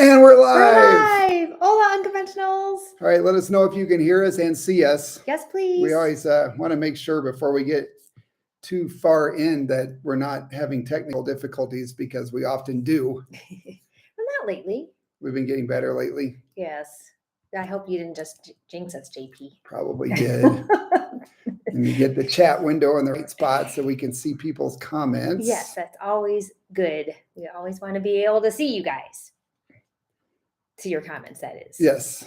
And we're We're live. live. Hola, Unconventionals. All right, let us know if you can hear us and see us. Yes, please. We always want to make sure before we get too far in that we're not having technical difficulties, because we often do. Well, not lately. We've been getting better lately. Yes. I hope you didn't just jinx us, JP. Probably did. And you get the chat window in the right spot so we can see people's comments. Yes, that's always good. We always want to be able to see you guys. See your comments, that is. Yes.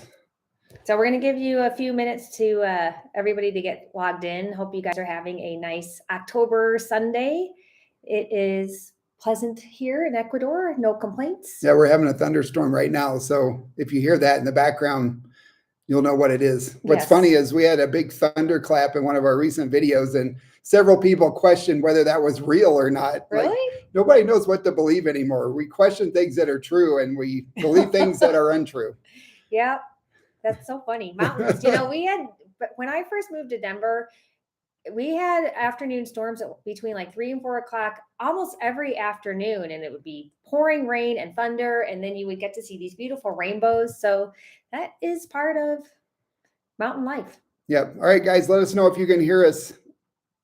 So we're going to give you a few minutes to everybody to get logged in. Hope you guys are having a nice October Sunday. It is pleasant here in Ecuador. No complaints. Yeah, we're having a thunderstorm right now. So if you hear that in the background, you'll know what it is. What's Yes. funny is we had a big thunderclap in one of our recent videos, and several people questioned whether that was real or not. Really? Like, nobody knows what to believe anymore. We question things that are true and we believe things that are untrue. Yep. That's so funny. Mountains, but when I first moved to Denver, we had afternoon storms between like 3 and 4 o'clock almost every afternoon, and it would be pouring rain and thunder, and then you would get to see these beautiful rainbows. So that is part of mountain life. Yep. All right, guys, let us know if you can hear us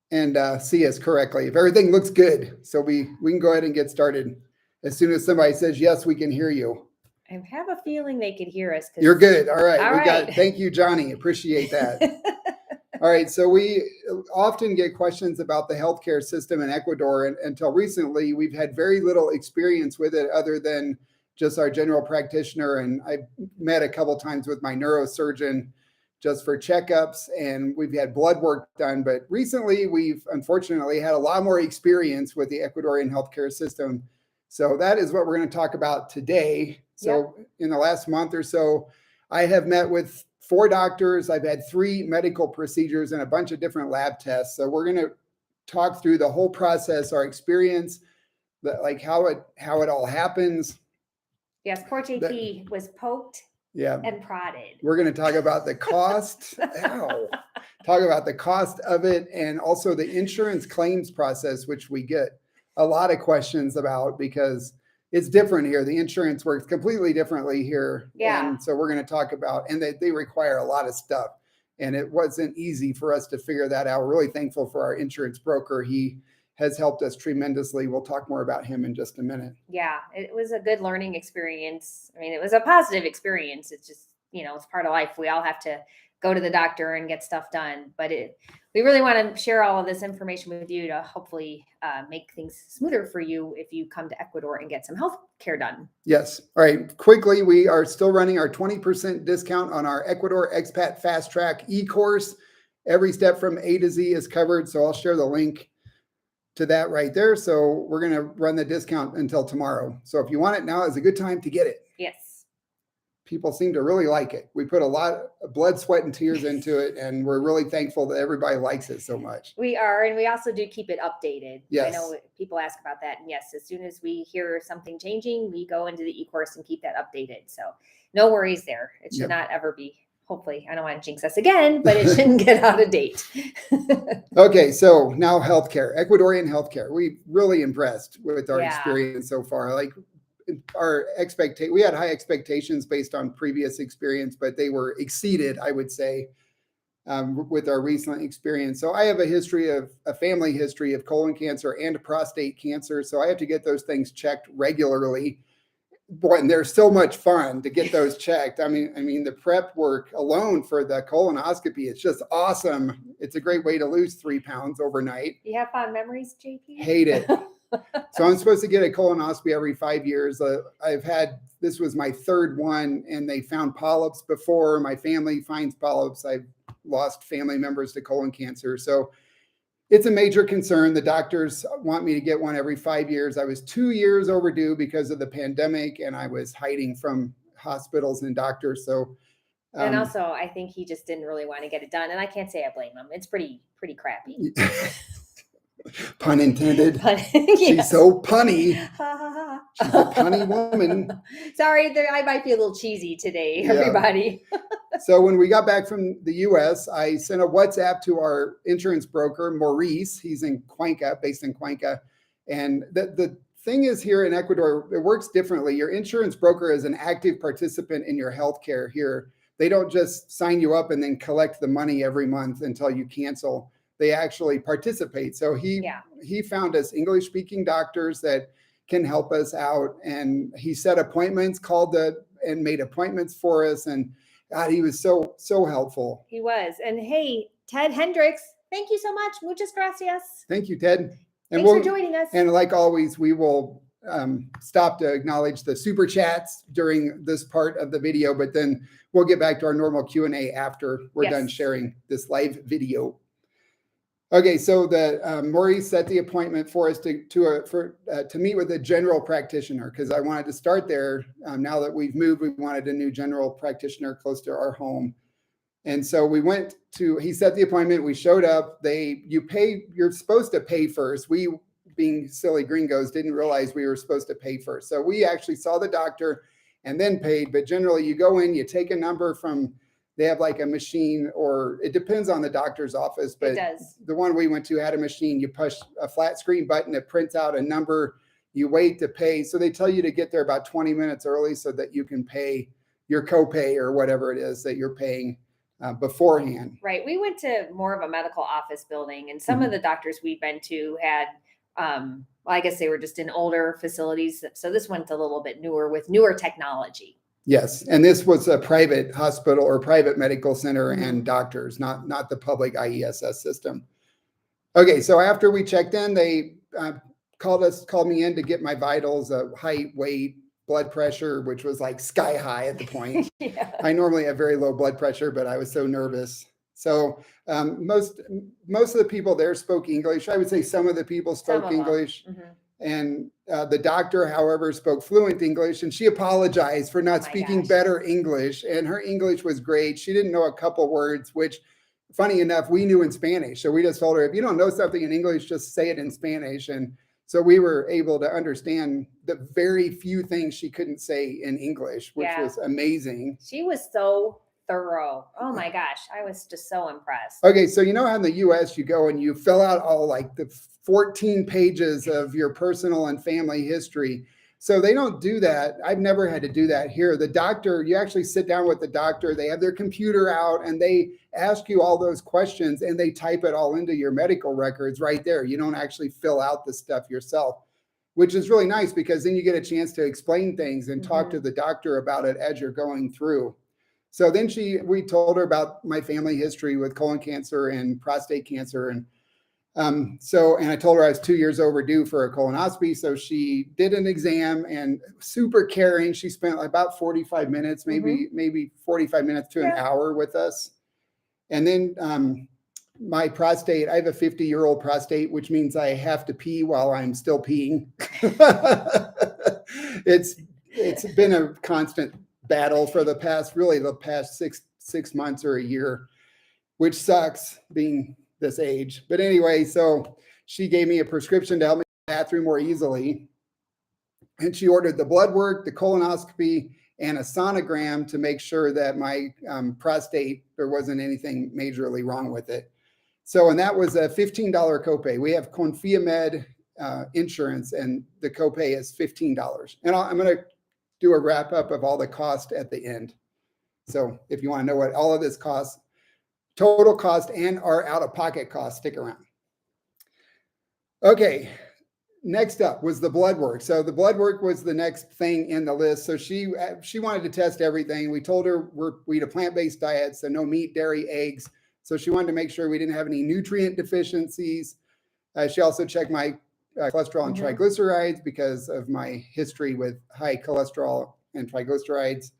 and see us correctly. If everything looks good, so we can go ahead and get started. As soon as somebody says, yes, we can hear you. I have a feeling they could hear us. You're good. All right. All right. Thank you, Johnny. Appreciate that. All right. So we often get questions about the healthcare system in Ecuador. And until recently, we've had very little experience with it other than just our general practitioner. And I've met a couple times with my neurosurgeon just for checkups, and we've had blood work done. But recently, we've unfortunately had a lot more experience with the Ecuadorian healthcare system. So that is what we're going to talk about today. So in the last month or so, I have met with 4 doctors. I've had 3 medical procedures and a bunch of different lab tests. So we're going to talk through the whole process, our experience, like how it all happens. Yes, poor JP was poked and prodded. We're going to talk about the cost. Talk about the cost of it, and also the insurance claims process, which we get a lot of questions about because it's different here. The insurance works completely differently here. Yeah. And so we're going to talk about, and they require a lot of stuff. And it wasn't easy for us to figure that out. We're really thankful for our insurance broker. He has helped us tremendously. We'll talk more about him in just a minute. Yeah, it was a good learning experience. I mean, it was a positive experience. It's just, it's part of life. We all have to go to the doctor and get stuff done. But we really want to share all of this information with you to hopefully make things smoother for you if you come to Ecuador and get some health care done. Yes. All right. Quickly, we are still running our 20% discount on our Ecuador Expat Fast Track e-course. Every step from A to Z is covered. So I'll share the link to that right there. So we're going to run the discount until tomorrow. So if you want it, now is a good time to get it. Yes. People seem to really like it. We put a lot of blood, sweat, and tears into it, and we're really thankful that everybody likes it so much. We are, and we also do keep it updated. Yes. I know people ask about that, and yes, as soon as we hear something changing, we go into the e-course and keep that updated. So no worries there. It should not ever be. Hopefully, I don't want to jinx us again, but it shouldn't get out of date. Okay, so now healthcare, Ecuadorian healthcare. We're really impressed with our experience so far. Like we had high expectations based on previous experience, but they were exceeded, I would say, with our recent experience. So I have a family history of colon cancer and prostate cancer. So I have to get those things checked regularly. Boy, and they're so much fun to get those checked. I mean, the prep work alone for the colonoscopy, it's just awesome. It's a great way to lose 3 pounds overnight. You have fond memories, JP? Hate it. So I'm supposed to get a colonoscopy every 5 years. This was my 3rd one, and they found polyps before. My family finds polyps. I've lost family members to colon cancer. So it's a major concern. The doctors want me to get one every 5 years. I was 2 years overdue because of the pandemic, and I was hiding from hospitals and doctors. So, and also, I think he just didn't really want to get it done. And I can't say I blame him. It's pretty crappy. Pun intended. Yes. She's so punny. She's a punny woman. Sorry, I might be a little cheesy today, everybody. So when we got back from the U.S., I sent a WhatsApp to our insurance broker, Maurice. He's in Cuenca, based in Cuenca. And the thing is here in Ecuador, it works differently. Your insurance broker is an active participant in your healthcare here. They don't just sign you up and then collect the money every month until you cancel. They actually participate. So he found us English speaking doctors that can help us out. And he set appointments, and made appointments for us. And God, he was so helpful. He was. And hey, Ted Hendricks, thank you so much. Muchas gracias. Thank you, Ted. And Thanks for joining us. And like always, we will stop to acknowledge the super chats during this part of the video, but then we'll get back to our normal Q&A after we're done sharing this live video. Okay, so Maurice set the appointment for us to meet with a general practitioner, because I wanted to start there. Now that we've moved, we wanted a new general practitioner close to our home. And so he set the appointment, we showed up, you're supposed to pay first. We, being silly gringos, didn't realize we were supposed to pay first. So we actually saw the doctor and then paid, but generally you go in, you take a number they have like a machine, or it depends on the doctor's office, but the one we went to had a machine. You push a flat screen button, it prints out a number, you wait to pay. So they tell you to get there about 20 minutes early so that you can pay your copay or whatever it is that you're paying beforehand. Right. We went to more of a medical office building, and some of the doctors we'd been to had, I guess they were just in older facilities. So this one's a little bit newer with newer technology. Yes. And this was a private hospital or private medical center and doctors, not the public IESS system. Okay. So after we checked in, they called me in to get my vitals, height, weight, blood pressure, which was like sky high at the point. I normally have very low blood pressure, but I was so nervous. So most of the people there spoke English. I would say some of the people spoke English. And the doctor, however, spoke fluent English, and she apologized for not speaking better English. And her English was great. She didn't know a couple words, which, funny enough, we knew in Spanish. So we just told her, if you don't know something in English, just say it in Spanish. And so we were able to understand the very few things she couldn't say in English, which was amazing. She was so thorough. Oh my gosh. I was just so impressed. Okay. So you know how in the US you go and you fill out all like the 14 pages of your personal and family history. So they don't do that. I've never had to do that here. The doctor, you actually sit down with the doctor, they have their computer out and they ask you all those questions and they type it all into your medical records right there. You don't actually fill out the stuff yourself, which is really nice because then you get a chance to explain things and talk to the doctor about it as you're going through. So then we told her about my family history with colon cancer and prostate cancer. And I told her I was 2 years overdue for a colonoscopy. So she did an exam and super caring. She spent about 45 minutes, maybe 45 minutes to an hour with us. And then my prostate, I have a 50-year-old prostate, which means I have to pee while I'm still peeing. It's been a constant battle for the past six months or a year, which sucks being this age. But anyway, so she gave me a prescription to help me in the bathroom more easily. And she ordered the blood work, the colonoscopy, and a sonogram to make sure that my prostate, there wasn't anything majorly wrong with it. So, and that was a $15 copay. We have Confiamed insurance, and the copay is $15. And I'm going to do a wrap up of all the cost at the end. So if you want to know what all of this costs, total cost and our out-of-pocket costs, stick around. Okay, next up was the blood work. So the blood work was the next thing in the list. So she wanted to test everything. We told her we eat a plant-based diet, so no meat, dairy, eggs. So she wanted to make sure we didn't have any nutrient deficiencies. She also checked my cholesterol and triglycerides because of my history with high cholesterol and triglycerides.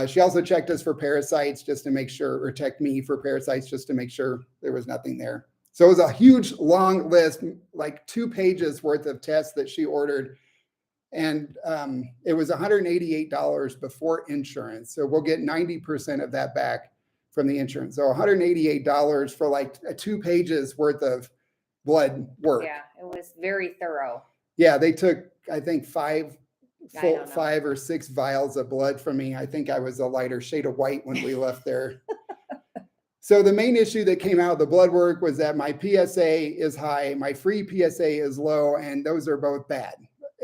She also checked us for parasites just to make sure, or checked me for parasites just to make sure there was nothing there. So it was a huge, long list, like 2 pages worth of tests that she ordered. And it was $188 before insurance. So we'll get 90% of that back from the insurance. So $188 for like 2 pages worth of blood work. Yeah, it was very thorough. Yeah, they took, I think, 5 or 6 vials of blood from me. I think I was a lighter shade of white when we left there. So the main issue that came out of the blood work was that my PSA is high, my free PSA is low, and those are both bad.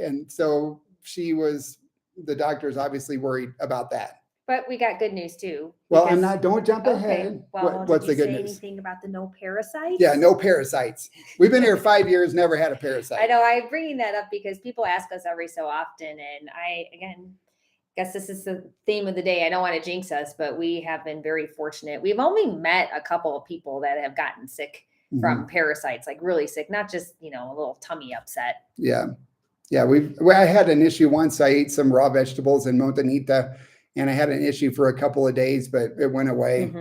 And so the doctor's obviously worried about that. But we got good news too. Well, because- don't jump Okay. ahead. Well, What's the did you good say news? anything about the no parasites? Yeah, no parasites. We've been here 5 years, never had a parasite. I know I'm bringing that up because people ask us every so often. And I, again, guess this is the theme of the day. I don't want to jinx us, but we have been very fortunate. We've only met a couple of people that have gotten sick from parasites, like really sick, not just, a little tummy upset. Yeah. Yeah. I had an issue once. I ate some raw vegetables in Montanita and I had an issue for a couple of days, but it went away.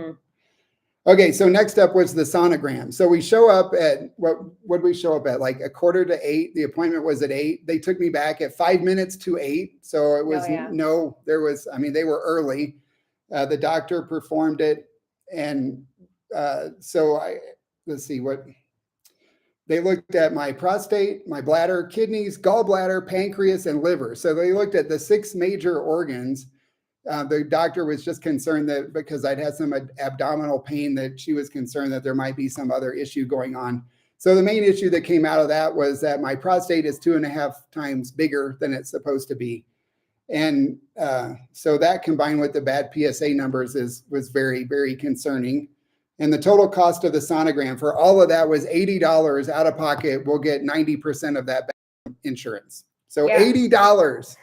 Okay. So next up was the sonogram. So we show up at what did we show up at? Like 7:45. The appointment was at 8. They took me back at 5 minutes to 8. So it was they were early. The doctor performed it. And let's see what they looked at: my prostate, my bladder, kidneys, gallbladder, pancreas, and liver. So they looked at the 6 major organs. The doctor was just concerned that because I'd had some abdominal pain, that she was concerned that there might be some other issue going on. So the main issue that came out of that was that my prostate is 2.5 times bigger than it's supposed to be. And so that combined with the bad PSA numbers was very, very concerning. And the total cost of the sonogram for all of that was $80 out of pocket. We'll get 90% of that back insurance. So $80.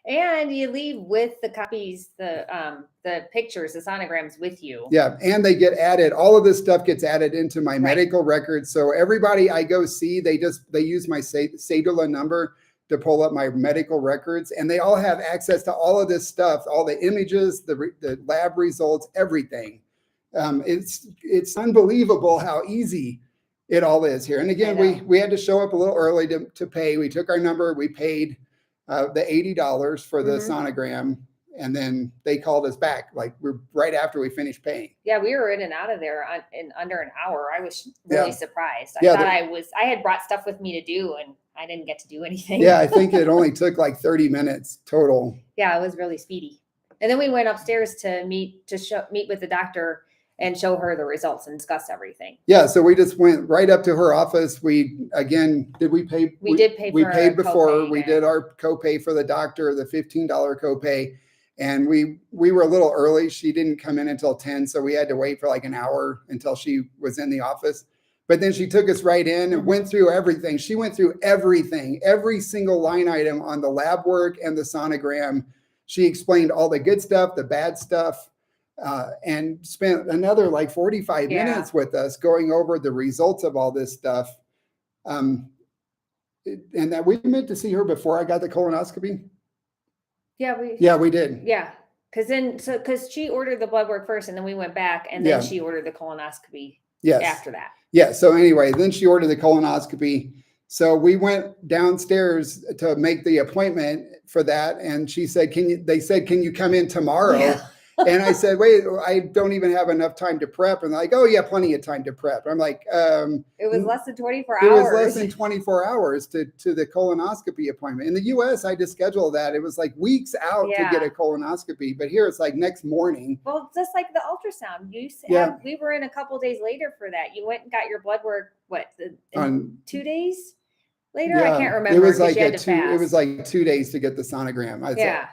And you leave with the copies, the pictures, the sonograms with you. Yeah, and they get added. All of this stuff gets added into my medical records. So everybody I go see, they use my cedula number to pull up my medical records, and they all have access to all of this stuff, all the images, the lab results, everything. It's unbelievable how easy it all is here. And again, we had to show up a little early to pay. We took our number, we paid the $80 for the sonogram, and then they called us back we're right after we finished paying. Yeah, we were in and out of there in under an hour. I was really surprised. I thought I had brought stuff with me to do, and I didn't get to do anything. Yeah, I think it only took 30 minutes total. Yeah, it was really speedy. And then we went upstairs to meet with the doctor and show her the results and discuss everything. Yeah, so we just went right up to her office. Did we pay? We did pay. We paid before. We did our copay for the doctor, the $15 copay, and we were a little early. She didn't come in until 10, so we had to wait for an hour until she was in the office. But then she took us right in and went through everything. She went through everything, every single line item on the lab work and the sonogram. She explained all the good stuff, the bad stuff. And spent another 45 minutes with us going over the results of all this stuff. And that we meant to see her before I got the colonoscopy. Yeah, we did. Yeah. Because she ordered the blood work first, and then we went back, and then she ordered the colonoscopy after that. Yeah. So anyway, then she ordered the colonoscopy. So we went downstairs to make the appointment for that. And she said, they said, can you come in tomorrow? Yeah. And I said, wait, I don't even have enough time to prep. And they're like, oh, yeah, plenty of time to prep. I'm like, it was less than 24 hours. It was less than 24 hours to the colonoscopy appointment. In the US, I just scheduled that. It was weeks out to get a colonoscopy. But here it's next morning. Well, just like the ultrasound. We were in a couple days later for that. You went and got your blood work, in 2 days? Later, I can't remember. It was it was 2 days to get the sonogram.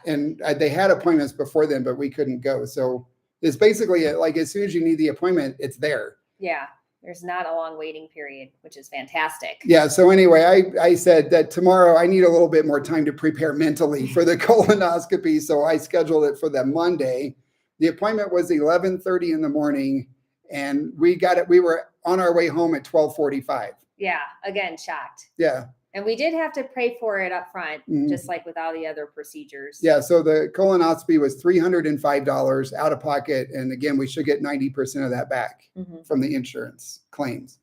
And they had appointments before then, but we couldn't go. So it's basically as soon as you need the appointment, it's there. Yeah, there's not a long waiting period, which is fantastic. Yeah. So anyway, I said that tomorrow I need a little bit more time to prepare mentally for the colonoscopy. So I scheduled it for that Monday. The appointment was 11:30 in the morning, and we got it. We were on our way home at 12:45. Yeah. Again, shocked. Yeah. And we did have to pay for it up front, just like with all the other procedures. Yeah. So the colonoscopy was $305 out of pocket. And again, we should get 90% of that back from the insurance claims.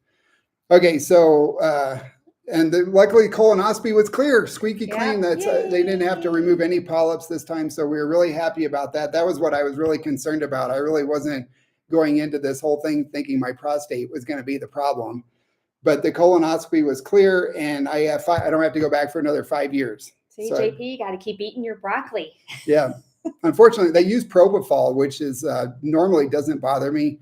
Okay. So, luckily colonoscopy was clear, squeaky clean. They didn't have to remove any polyps this time. So we were really happy about that. That was what I was really concerned about. I really wasn't going into this whole thing thinking my prostate was going to be the problem. But the colonoscopy was clear, and I don't have to go back for another 5 years. See, JP, you got to keep eating your broccoli. Yeah. Unfortunately, they use propofol, which is normally doesn't bother me.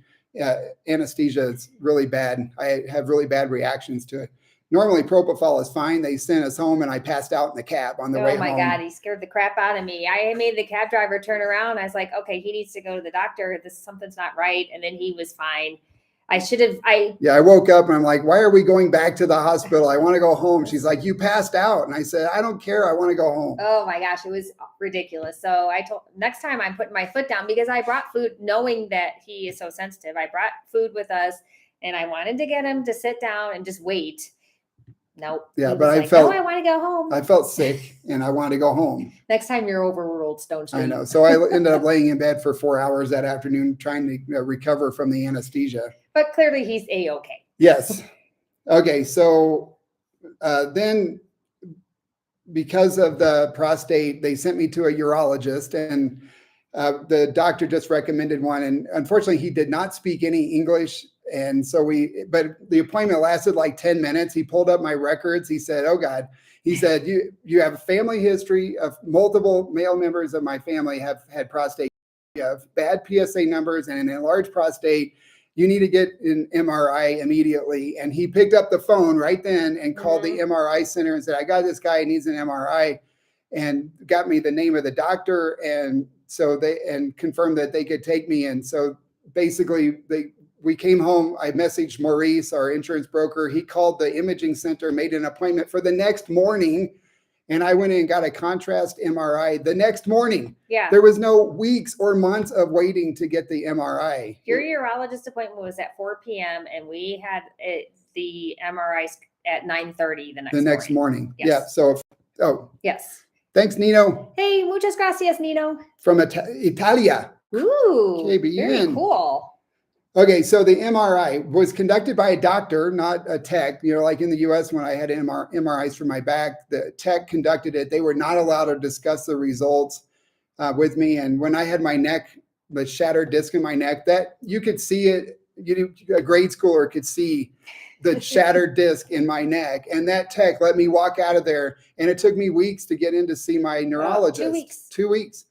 Anesthesia is really bad. I have really bad reactions to it. Normally propofol is fine. They sent us home and I passed out in the cab on the way home. Oh my God, he scared the crap out of me. I made the cab driver turn around. I was like, okay, he needs to go to the doctor. Something's not right. And then he was fine. I woke up and I'm like, why are we going back to the hospital? I want to go home. She's like, you passed out. And I said, I don't care. I want to go home. Oh my gosh, it was ridiculous. So I told next time I'm putting my foot down because I brought food knowing that he is so sensitive. I brought food with us and I wanted to get him to sit down and just wait. Nope. Yeah, but I I want to go home. I felt sick and I wanted to go home. Next time you're overruled, Stone Street. I know. So I ended up laying in bed for 4 hours that afternoon trying to recover from the anesthesia. But clearly he's A-okay. Yes. Okay. So then because of the prostate, they sent me to a urologist and the doctor just recommended one. And unfortunately, he did not speak any English. And so but the appointment lasted like 10 minutes. He pulled up my records. He said, oh God, he said, you have a family history of multiple male members of my family have had prostate. You have bad PSA numbers and an enlarged prostate. You need to get an MRI immediately. And he picked up the phone right then and called the MRI center and said, I got this guy, he needs an MRI, and got me the name of the doctor. And so and confirmed that they could take me. And so basically we came home. I messaged Maurice, our insurance broker. He called the imaging center, made an appointment for the next morning. And I went in and got a contrast MRI the next morning. Yeah. There was no weeks or months of waiting to get the MRI. Your urologist appointment was at 4 p.m. and we had the MRIs at 9:30 the next morning. Yes. Yeah. So, yes. Thanks, Nino. Hey, muchas gracias, Nino. From Italia. Ooh, KBN. very cool. Okay, so the MRI was conducted by a doctor, not a tech. You know, like in the U.S. when I had MRIs for my back, the tech conducted it. They were not allowed to discuss the results with me. And when I had my neck, the shattered disc in my neck, that you could see it. A grade schooler could see the shattered disc in my neck. And that tech let me walk out of there. And it took me weeks to get in to see my neurologist. 2 weeks. 2 weeks.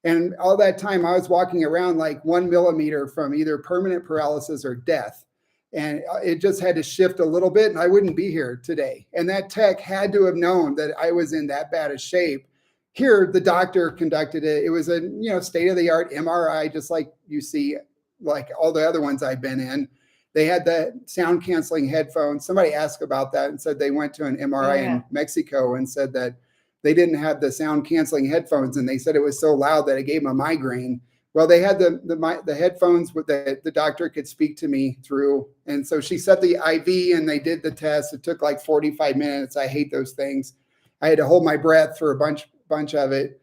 And all that time I was walking around like 1 millimeter from either permanent paralysis or death. And it just had to shift a little bit and I wouldn't be here today. And that tech had to have known that I was in that bad a shape. Here, the doctor conducted it. It was a state-of-the-art MRI, just like you see, like all the other ones I've been in. They had the sound canceling headphones. Somebody asked about that and said they went to an MRI in Mexico and said that they didn't have the sound canceling headphones. And they said it was so loud that it gave them a migraine. Well, they had the headphones that the doctor could speak to me through. And so she set the IV and they did the test. It took like 45 minutes. I hate those things. I had to hold my breath for a bunch of it.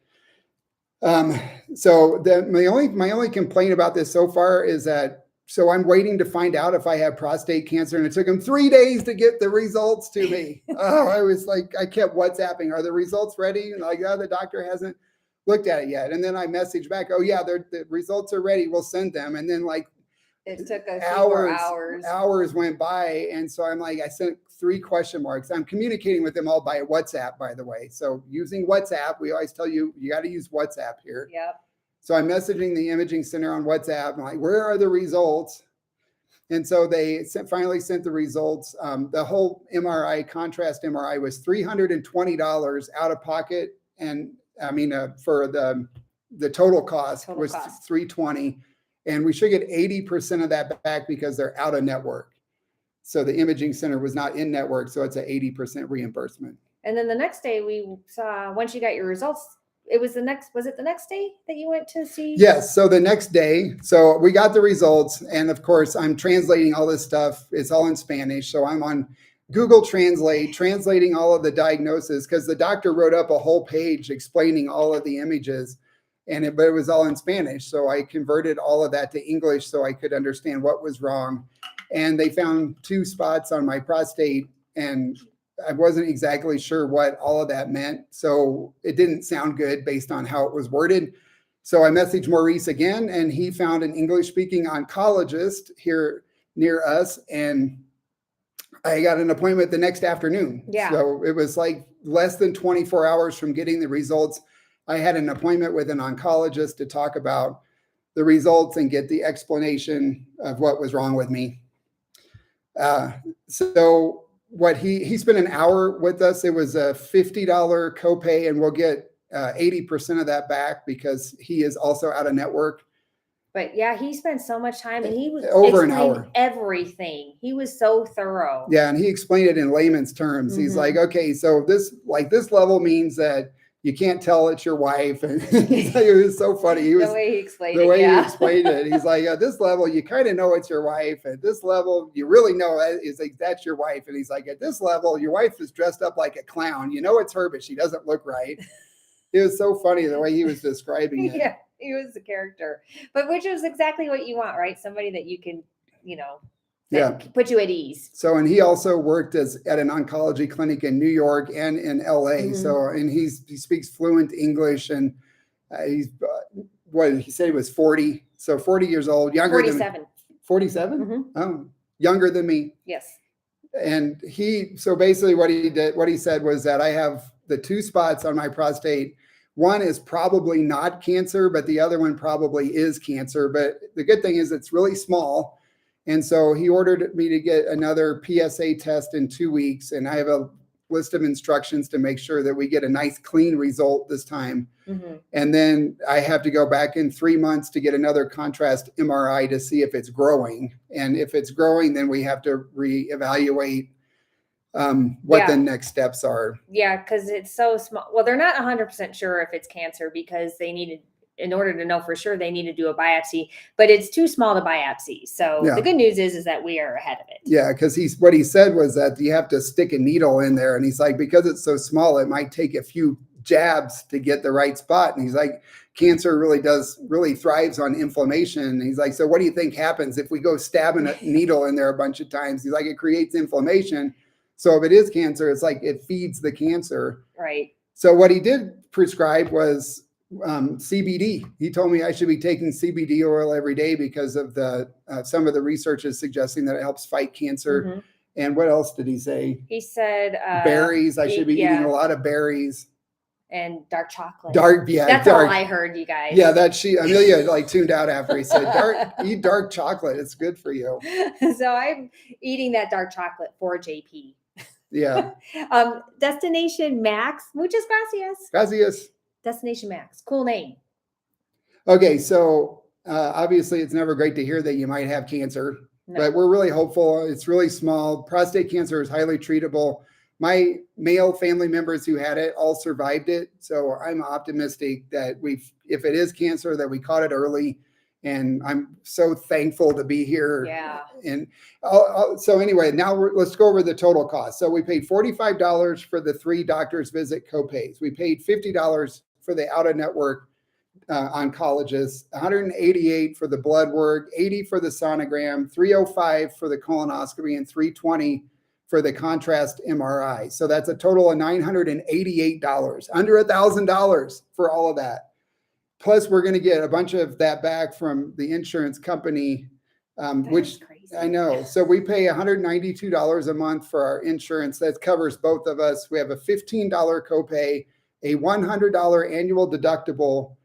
So my only complaint about this so far is that, so I'm waiting to find out if I have prostate cancer, and it took them 3 days to get the results to me. Oh, I was like, I kept WhatsApping, are the results ready? And like, oh, the doctor hasn't looked at it yet. And then I messaged back, oh yeah, the results are ready. We'll send them. And then like it took a few more hours. Hours went by. And so I'm like, I sent 3 question marks. I'm communicating with them all by WhatsApp, by the way. So using WhatsApp, we always tell you, you got to use WhatsApp here. Yep. So I'm messaging the imaging center on WhatsApp. I'm like, where are the results? And so they finally sent the results. The whole MRI, contrast MRI, was $320 out of pocket. And I mean, for the total cost was $320. And we should get 80% of that back because they're out of network. So the imaging center was not in network. So it's an 80% reimbursement. And then the next day we saw, once you got your results, was it the next day that you went to see? Yes. So the next day, so we got the results. And of course, I'm translating all this stuff. It's all in Spanish. So I'm on Google Translate, translating all of the diagnosis because the doctor wrote up a whole page explaining all of the images. But it was all in Spanish. So I converted all of that to English so I could understand what was wrong. And they found 2 spots on my prostate, and I wasn't exactly sure what all of that meant. So it didn't sound good based on how it was worded. So I messaged Maurice again, and he found an English-speaking oncologist here near us. And I got an appointment the next afternoon. Yeah. So it was like less than 24 hours from getting the results. I had an appointment with an oncologist to talk about the results and get the explanation of what was wrong with me. So what he spent an hour with us. It was a $50 copay, and we'll get 80% of that back because he is also out of network. But yeah, he spent so much time, and he was Over an explained hour. everything. He was so thorough. Yeah, and he explained it in layman's terms. He's like, okay, so this level means that you can't tell it's your wife. And he's like, it was so funny. He was The way he explained the it. way Yeah. he explained it. He's like, at this level, you kind of know it's your wife. At this level, you really know is like, that's your wife. And he's like, at this level, your wife is dressed up like a clown. You know it's her, but she doesn't look right. It was so funny the way he was describing it. Yeah, he was the character, but which is exactly what you want, right? Somebody that you can, that put you at ease. So, and he also worked at an oncology clinic in New York and in LA. So, and he speaks fluent English, and he's what he said he was 40. So 40 years old, younger 47. than 47. Oh, younger than me. Yes. And so basically what he said was that I have the 2 spots on my prostate. One is probably not cancer, but the other one probably is cancer. But the good thing is it's really small. And so he ordered me to get another PSA test in 2 weeks. And I have a list of instructions to make sure that we get a nice clean result this time. And then I have to go back in 3 months to get another contrast MRI to see if it's growing. And if it's growing, then we have to reevaluate what the next steps are. Yeah, because it's so small. Well, they're not 100% sure if it's cancer because they needed, in order to know for sure, they need to do a biopsy, but it's too small to biopsy. So the good news is that we are ahead of it. Yeah, because what he said was that you have to stick a needle in there. And he's like, because it's so small, it might take a few jabs to get the right spot. And he's like, cancer really thrives on inflammation. And he's like, so what do you think happens if we go stabbing a needle in there a bunch of times? He's like, it creates inflammation. So if it is cancer, it's like it feeds the cancer. Right. So what he did prescribe was CBD. He told me I should be taking CBD oil every day because of some of the research is suggesting that it helps fight cancer. And what else did he say? He said berries. I should be eating a lot of berries. And dark chocolate. That's all I heard, you guys. Yeah, Amelia tuned out after he said, eat dark chocolate. It's good for you. So I'm eating that dark chocolate for JP. Yeah. Destination Max. Muchas gracias. Gracias. Destination Max. Cool name. Okay, so obviously it's never great to hear that you might have cancer, but we're really hopeful. It's really small. Prostate cancer is highly treatable. My male family members who had it all survived it. So I'm optimistic that if it is cancer, that we caught it early. And I'm so thankful to be here. Yeah. And so anyway, now let's go over the total cost. So we paid $45 for the 3 doctor's visit copays. We paid $50 for the out-of-network oncologist, $188 for the blood work, $80 for the sonogram, $305 for the colonoscopy, and $320 for the contrast MRI. So that's a total of $988, under $1,000 for all of that. Plus, we're going to get a bunch of that back from the insurance company, which crazy. I know. So we pay $192 a month for our insurance. That covers both of us. We have a $15 copay, a $100 annual deductible.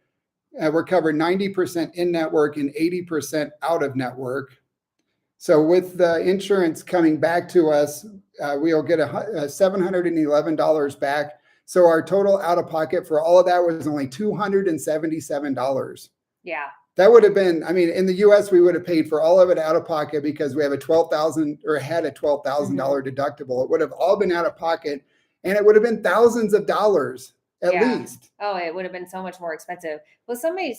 We're covered 90% in network and 80% out of network. So with the insurance coming back to us, we'll get $711 back. So our total out of pocket for all of that was only $277. Yeah. That would have been, in the US, we would have paid for all of it out of pocket because we have had a $12,000 deductible. It would have all been out of pocket, and it would have been thousands of dollars at least. Oh, it would have been so much more expensive. Well, somebody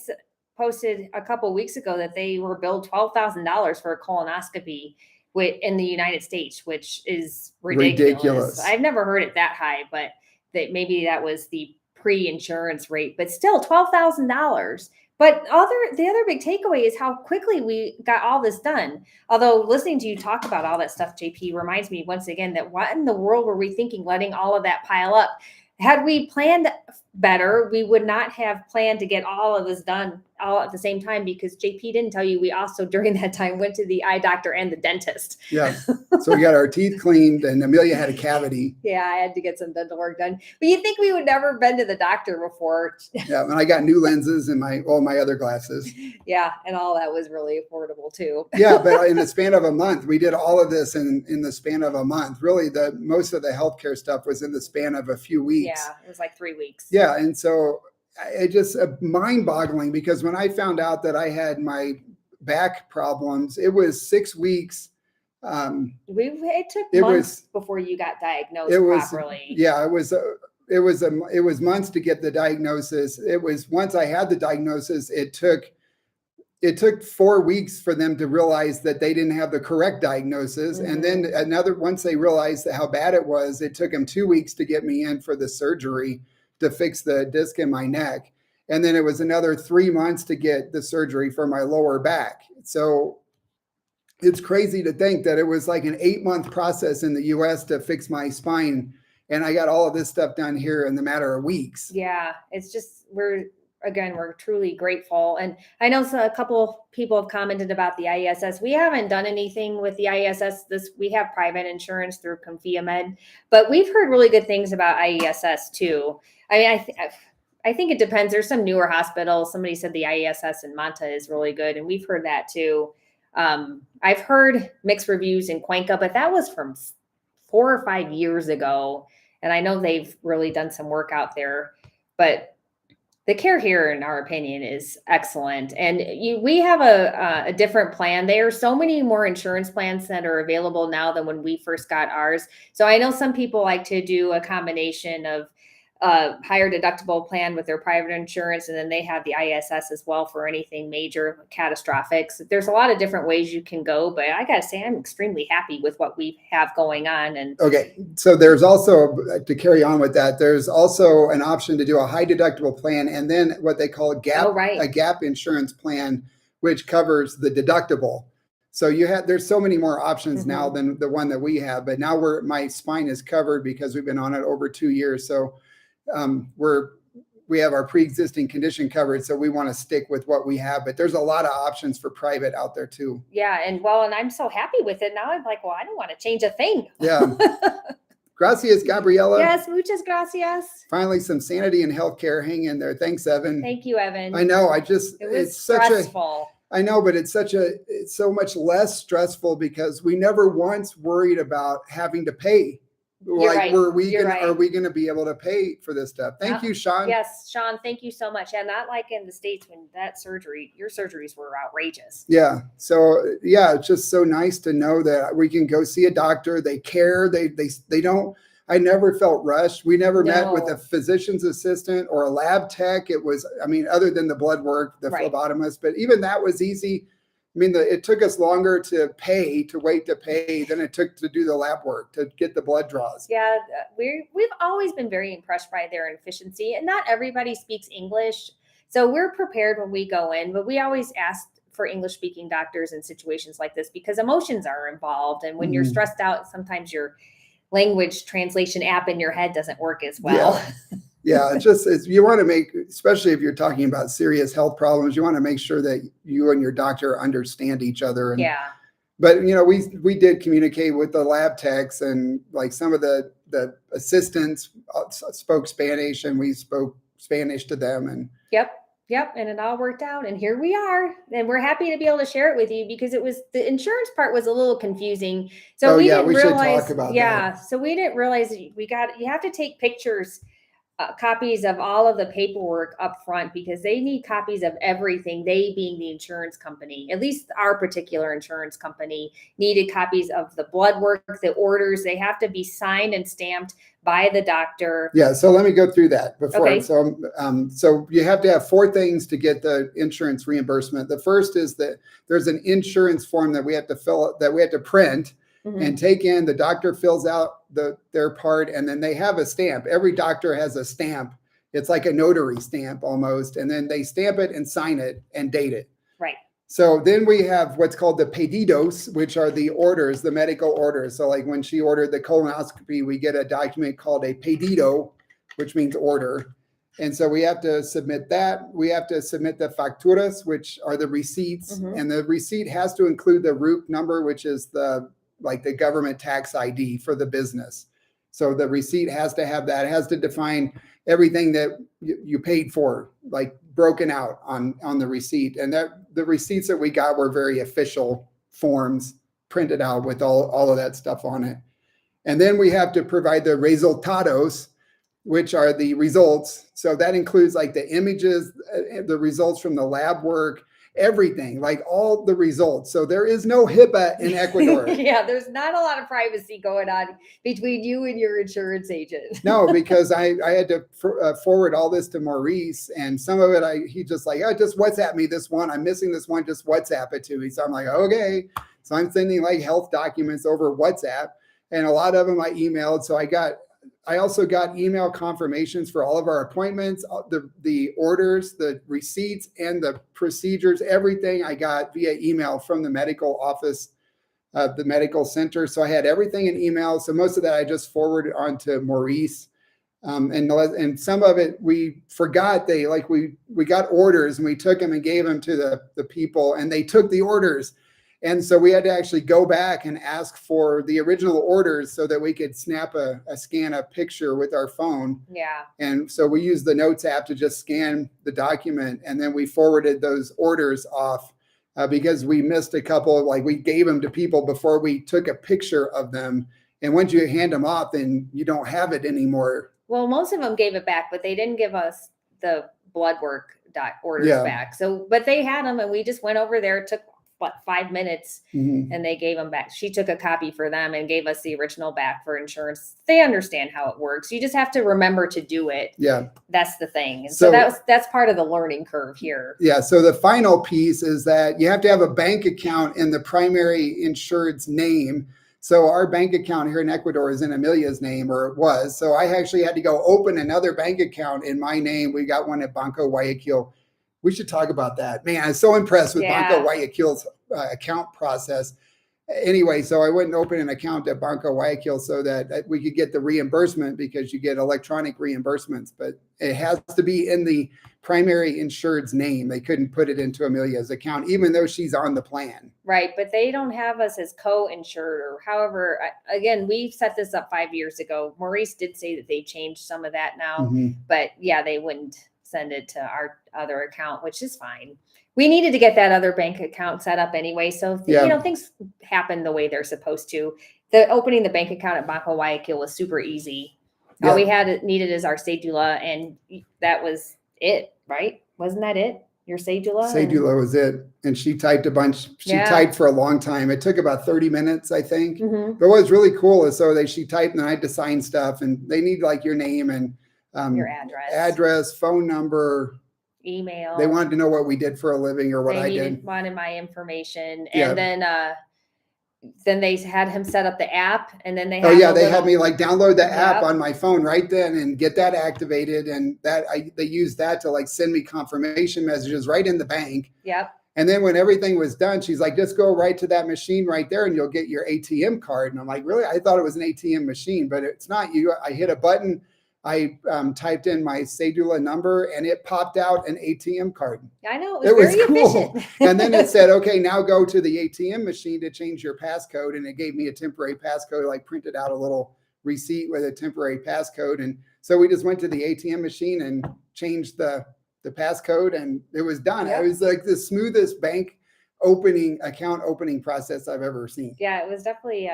posted a couple of weeks ago that they were billed $12,000 for a colonoscopy in the United States, which is ridiculous. I've never heard it that high, but maybe that was the pre-insurance rate, but still $12,000. But the other big takeaway is how quickly we got all this done. Although listening to you talk about all that stuff, JP, reminds me once again that what in the world were we thinking, letting all of that pile up? Had we planned better, we would not have planned to get all of this done all at the same time because JP didn't tell you we also during that time went to the eye doctor and the dentist. Yeah. So we got our teeth cleaned and Amelia had a cavity. Yeah, I had to get some dental work done. But you'd think we would never been to the doctor before. Yeah, and I got new lenses and all my other glasses. Yeah, and all that was really affordable too. Yeah, but in the span of a month, we did all of this in the span of a month. Really, most of the healthcare stuff was in the span of a few weeks. Yeah, it was like 3 weeks. Yeah, and so it just mind-boggling because when I found out that I had my back problems, it was 6 weeks. It took months before you got diagnosed properly. Yeah, it was months to get the diagnosis. It was once I had the diagnosis, it took 4 weeks for them to realize that they didn't have the correct diagnosis. And then once they realized how bad it was, it took them 2 weeks to get me in for the surgery to fix the disc in my neck. And then it was another 3 months to get the surgery for my lower back. So it's crazy to think that it was like an 8-month process in the US to fix my spine. And I got all of this stuff done here in the matter of weeks. Yeah, it's just, we're truly grateful. And I know a couple people have commented about the IESS. We haven't done anything with the IESS. We have private insurance through ConfiaMed, but we've heard really good things about IESS too. I mean, I think it depends. There's some newer hospitals. Somebody said the IESS in Manta is really good, and we've heard that too. I've heard mixed reviews in Cuenca, but that was from 4 or 5 years ago. And I know they've really done some work out there, but the care here, in our opinion, is excellent. And we have a different plan. There are so many more insurance plans that are available now than when we first got ours. So I know some people like to do a combination of higher deductible plan with their private insurance, and then they have the ISS as well for anything major catastrophic. So there's a lot of different ways you can go, but I gotta say I'm extremely happy with what we have going on. And okay, so there's also, to carry on with that, there's also an option to do a high deductible plan and then what they call a gap insurance plan, which covers the deductible. So there's so many more options now than the one that we have, but now my spine is covered because we've been on it over 2 years. So we have our pre-existing condition covered, so we want to stick with what we have, but there's a lot of options for private out there too. Yeah. And I'm so happy with it now. I'm like, well, I don't want to change a thing. Yeah. Gracias, Gabriela. Yes. Muchas gracias. Finally, some sanity in healthcare. Hang in there. Thanks, Evan. Thank you, Evan. I know. It's stressful. I know, but it's so much less stressful because we never once worried about having to pay. Are we going to be able to pay for this stuff? Thank you, Sean. Yes, Sean, thank you so much. And not like in the States when your surgeries were outrageous. Yeah. So it's just so nice to know that we can go see a doctor. They care. They don't. I never felt rushed. We never met with a physician's assistant or a lab tech. It was, other than the blood work, the phlebotomist, but even that was easy. It took us longer to wait to pay than it took to do the lab work, to get the blood draws. Yeah, we've always been very impressed by their efficiency, and not everybody speaks English. So we're prepared when we go in, but we always ask for English-speaking doctors in situations like this because emotions are involved. And when you're stressed out, sometimes your language translation app in your head doesn't work as well. Yeah, you want to make, especially if you're talking about serious health problems, you want to make sure that you and your doctor understand each other. But we did communicate with the lab techs, and like some of the assistants spoke Spanish, and we spoke Spanish to them. And Yep. And it all worked out. And here we are. And we're happy to be able to share it with you because the insurance part was a little confusing. So we didn't realize. Should talk about that. So we didn't realize you have to take pictures, copies of all of the paperwork up front because they need copies of everything. They being the insurance company, at least our particular insurance company, needed copies of the blood work, the orders. They have to be signed and stamped by the doctor. Yeah. So let me go through that before. Okay. So you have to have 4 things to get the insurance reimbursement. The first is that there's an insurance form that we have to print and take in. The doctor fills out their part, and then they have a stamp. Every doctor has a stamp. It's like a notary stamp almost. And then they stamp it and sign it and date it. Right. So then we have what's called the pedidos, which are the orders, the medical orders. So like when she ordered the colonoscopy, we get a document called a pedido, which means order. And so we have to submit that. We have to submit the facturas, which are the receipts. And the receipt has to include the RUC number, which is the government tax ID for the business. So the receipt has to have that. It has to define everything that you paid for, like broken out on the receipt. And that the receipts that we got were very official forms printed out with all of that stuff on it. And then we have to provide the resultados, which are the results. So that includes like the images, the results from the lab work, everything, like all the results. So there is no HIPAA in Ecuador. Yeah, there's not a lot of privacy going on between you and your insurance agent. No, because I had to forward all this to Maurice, and some of it he just like, oh, just WhatsApp me this one. I'm missing this one. Just WhatsApp it to me. So I'm like, okay. So I'm sending like health documents over WhatsApp, and a lot of them I emailed. So I also got email confirmations for all of our appointments, the orders, the receipts, and the procedures. Everything I got via email from the medical office, the medical center. So I had everything in email. So most of that I just forwarded on to Maurice. And some of it we forgot. We got orders and we took them and gave them to the people, and they took the orders. And so we had to actually go back and ask for the original orders so that we could scan a picture with our phone. Yeah. And so we used the Notes app to just scan the document, and then we forwarded those orders off because we missed a couple. Like we gave them to people before we took a picture of them. And once you hand them off, then you don't have it anymore. Well, most of them gave it back, but they didn't give us the Bloodwork orders back. So, but they had them, and we just went over there, took 5 minutes, and they gave them back. She took a copy for them and gave us the original back for insurance. They understand how it works. You just have to remember to do it. Yeah. That's the thing. And so that's part of the learning curve here. Yeah. So the final piece is that you have to have a bank account in the primary insured's name. So our bank account here in Ecuador is in Amelia's name, or it was. So I actually had to go open another bank account in my name. We got one at Banco Guayaquil. We should talk about that. Man, I'm so impressed with Banco Guayaquil's account process. Anyway, so I went and opened an account at Banco Guayaquil so that we could get the reimbursement, because you get electronic reimbursements, but it has to be in the primary insured's name. They couldn't put it into Amelia's account, even though she's on the plan. Right, but they don't have us as co-insured, or however. Again, we set this up 5 years ago. Maurice did say that they changed some of that now, but yeah, they wouldn't send it to our other account, which is fine. We needed to get that other bank account set up anyway. So, things happen the way they're supposed to. Opening the bank account at Banco Guayaquil was super easy. All we needed is our cedula, and that was it, right? Wasn't that it? Your cedula? Cedula was it. And she typed a bunch. She typed for a long time. It took about 30 minutes, I think. But what was really cool is she typed, and I had to sign stuff, and they need like your name and your address, phone number, email. They wanted to know what we did for a living or what I did. Wanted my information, and then they had him set up the app, and then they had me like download the app on my phone right then and get that activated, and they used that to like send me confirmation messages right in the bank. Yep. And then when everything was done, she's like, just go right to that machine right there and you'll get your ATM card. And I'm like, really? I thought it was an ATM machine, but it's not. I hit a button. I typed in my cedula number, and it popped out an ATM card. I know, it was very cool. Efficient. And then it said, okay, now go to the ATM machine to change your passcode. And it gave me a temporary passcode, like printed out a little receipt with a temporary passcode. And so we just went to the ATM machine and changed the passcode, and it was done. Yep. It was like the smoothest account opening process I've ever seen. Yeah, it was definitely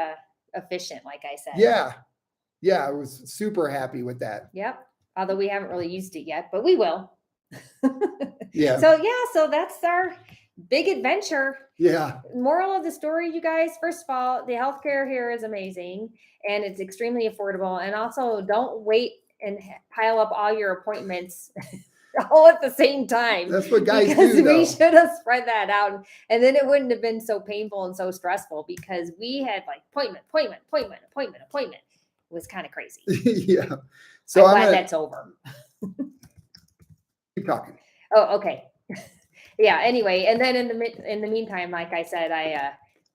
efficient, like I said. Yeah, I was super happy with that. Yep. Although we haven't really used it yet, but we will. Yeah. So that's our big adventure. Yeah. Moral of the story, you guys, first of all, the healthcare here is amazing, and it's extremely affordable. And also, don't wait and pile up all your appointments all at the same time. That's what guys do, though. We should have spread that out, and then it wouldn't have been so painful and so stressful, because we had like appointment. It was kind of crazy. Yeah. So I'm glad that's over. Keep talking. Oh, okay. Yeah. Anyway, and then in the meantime, like I said,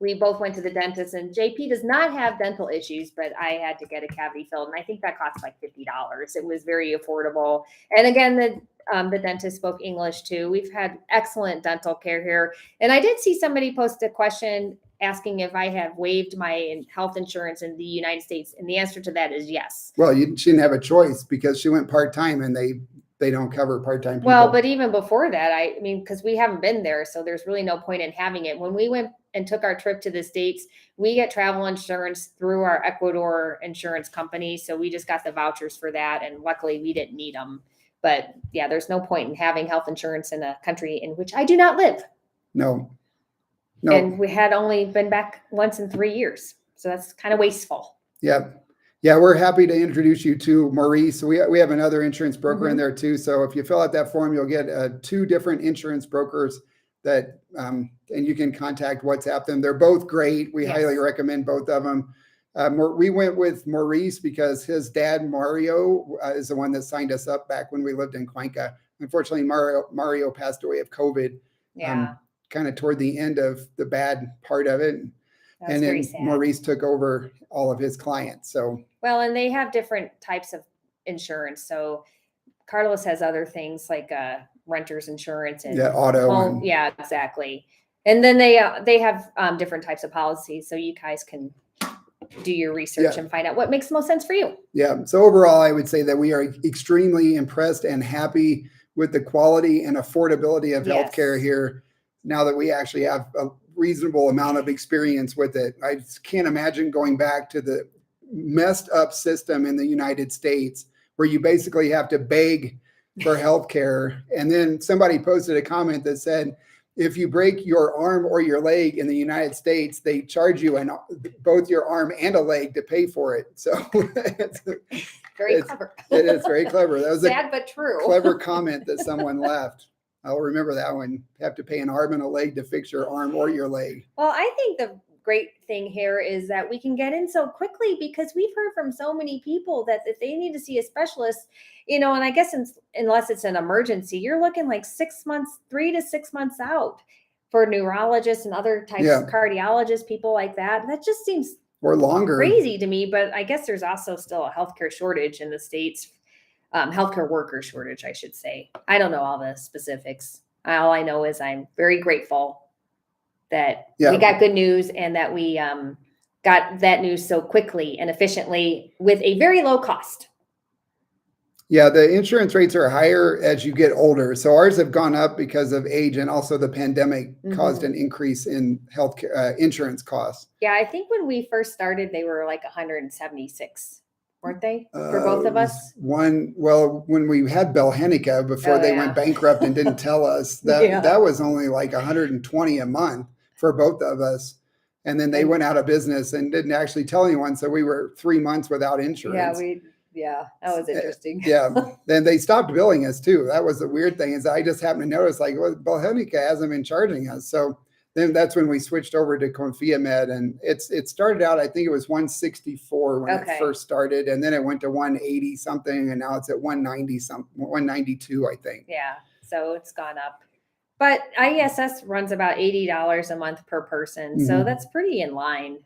we both went to the dentist, and JP does not have dental issues, but I had to get a cavity filled, and I think that cost like $50. It was very affordable. And again, the dentist spoke English too. We've had excellent dental care here. And I did see somebody post a question asking if I have waived my health insurance in the United States, and the answer to that is yes. Well, she didn't have a choice because she went part-time, and they don't cover part-time people. Well, but even before that, I mean, because we haven't been there, so there's really no point in having it. When we went and took our trip to the States, we get travel insurance through our Ecuador insurance company. So we just got the vouchers for that. And luckily we didn't need them. But yeah, there's no point in having health insurance in a country in which I do not live. No. And we had only been back once in 3 years. So that's kind of wasteful. Yep. Yeah, we're happy to introduce you to Maurice. We have another insurance broker in there too. So if you fill out that form, you'll get 2 different insurance brokers that, and you can contact, WhatsApp them. They're both great. We highly recommend both of them. We went with Maurice because his dad, Mario, is the one that signed us up back when we lived in Cuenca. Unfortunately, Mario passed away of COVID. Yeah. Kind of toward the end of the bad part of it. And then Maurice took over all of his clients. So, well, and they have different types of insurance. So Carlos has other things like renter's insurance and auto. Yeah, exactly. And then they have different types of policies. So you guys can do your research and find out what makes the most sense for you. Yeah. So overall, I would say that we are extremely impressed and happy with the quality and affordability of healthcare here. Now that we actually have a reasonable amount of experience with it. I just can't imagine going back to the messed up system in the United States where you basically have to beg for healthcare. And then somebody posted a comment that said, if you break your arm or your leg in the United States, they charge you both your arm and a leg to pay for it. So it's very clever. It is very clever. That was sad but true. Clever comment that someone left. I'll remember that one. You have to pay an arm and a leg to fix your arm or your leg. Well, I think the great thing here is that we can get in so quickly because we've heard from so many people that if they need to see a specialist, and I guess unless it's an emergency, you're looking like 6 months, 3 to 6 months out for neurologists and other types of cardiologists, people like that. That just seems or longer crazy to me, but I guess there's also still a healthcare shortage in the States. Healthcare worker shortage, I should say. I don't know all the specifics. All I know is I'm very grateful that we got good news and that we got that news so quickly and efficiently with a very low cost. Yeah, the insurance rates are higher as you get older. So ours have gone up because of age, and also the pandemic caused an increase in healthcare insurance costs. Yeah, I think when we first started, they were like 176. Weren't they for both of us? When we had Belhenica before they went bankrupt and didn't tell us, that was only like 120 a month for both of us. And then they went out of business and didn't actually tell anyone. So we were 3 months without insurance. That was interesting. Then they stopped billing us too. That was the weird thing, is I just happened to notice Belhenica hasn't been charging us. So then that's when we switched over to Confiamed, and it started out, I think it was 164 when it first started, and then it went to 180 something, and now it's at 190 something, 192, I think. Yeah, so it's gone up. But ISS runs about $80 a month per person, so that's pretty in line.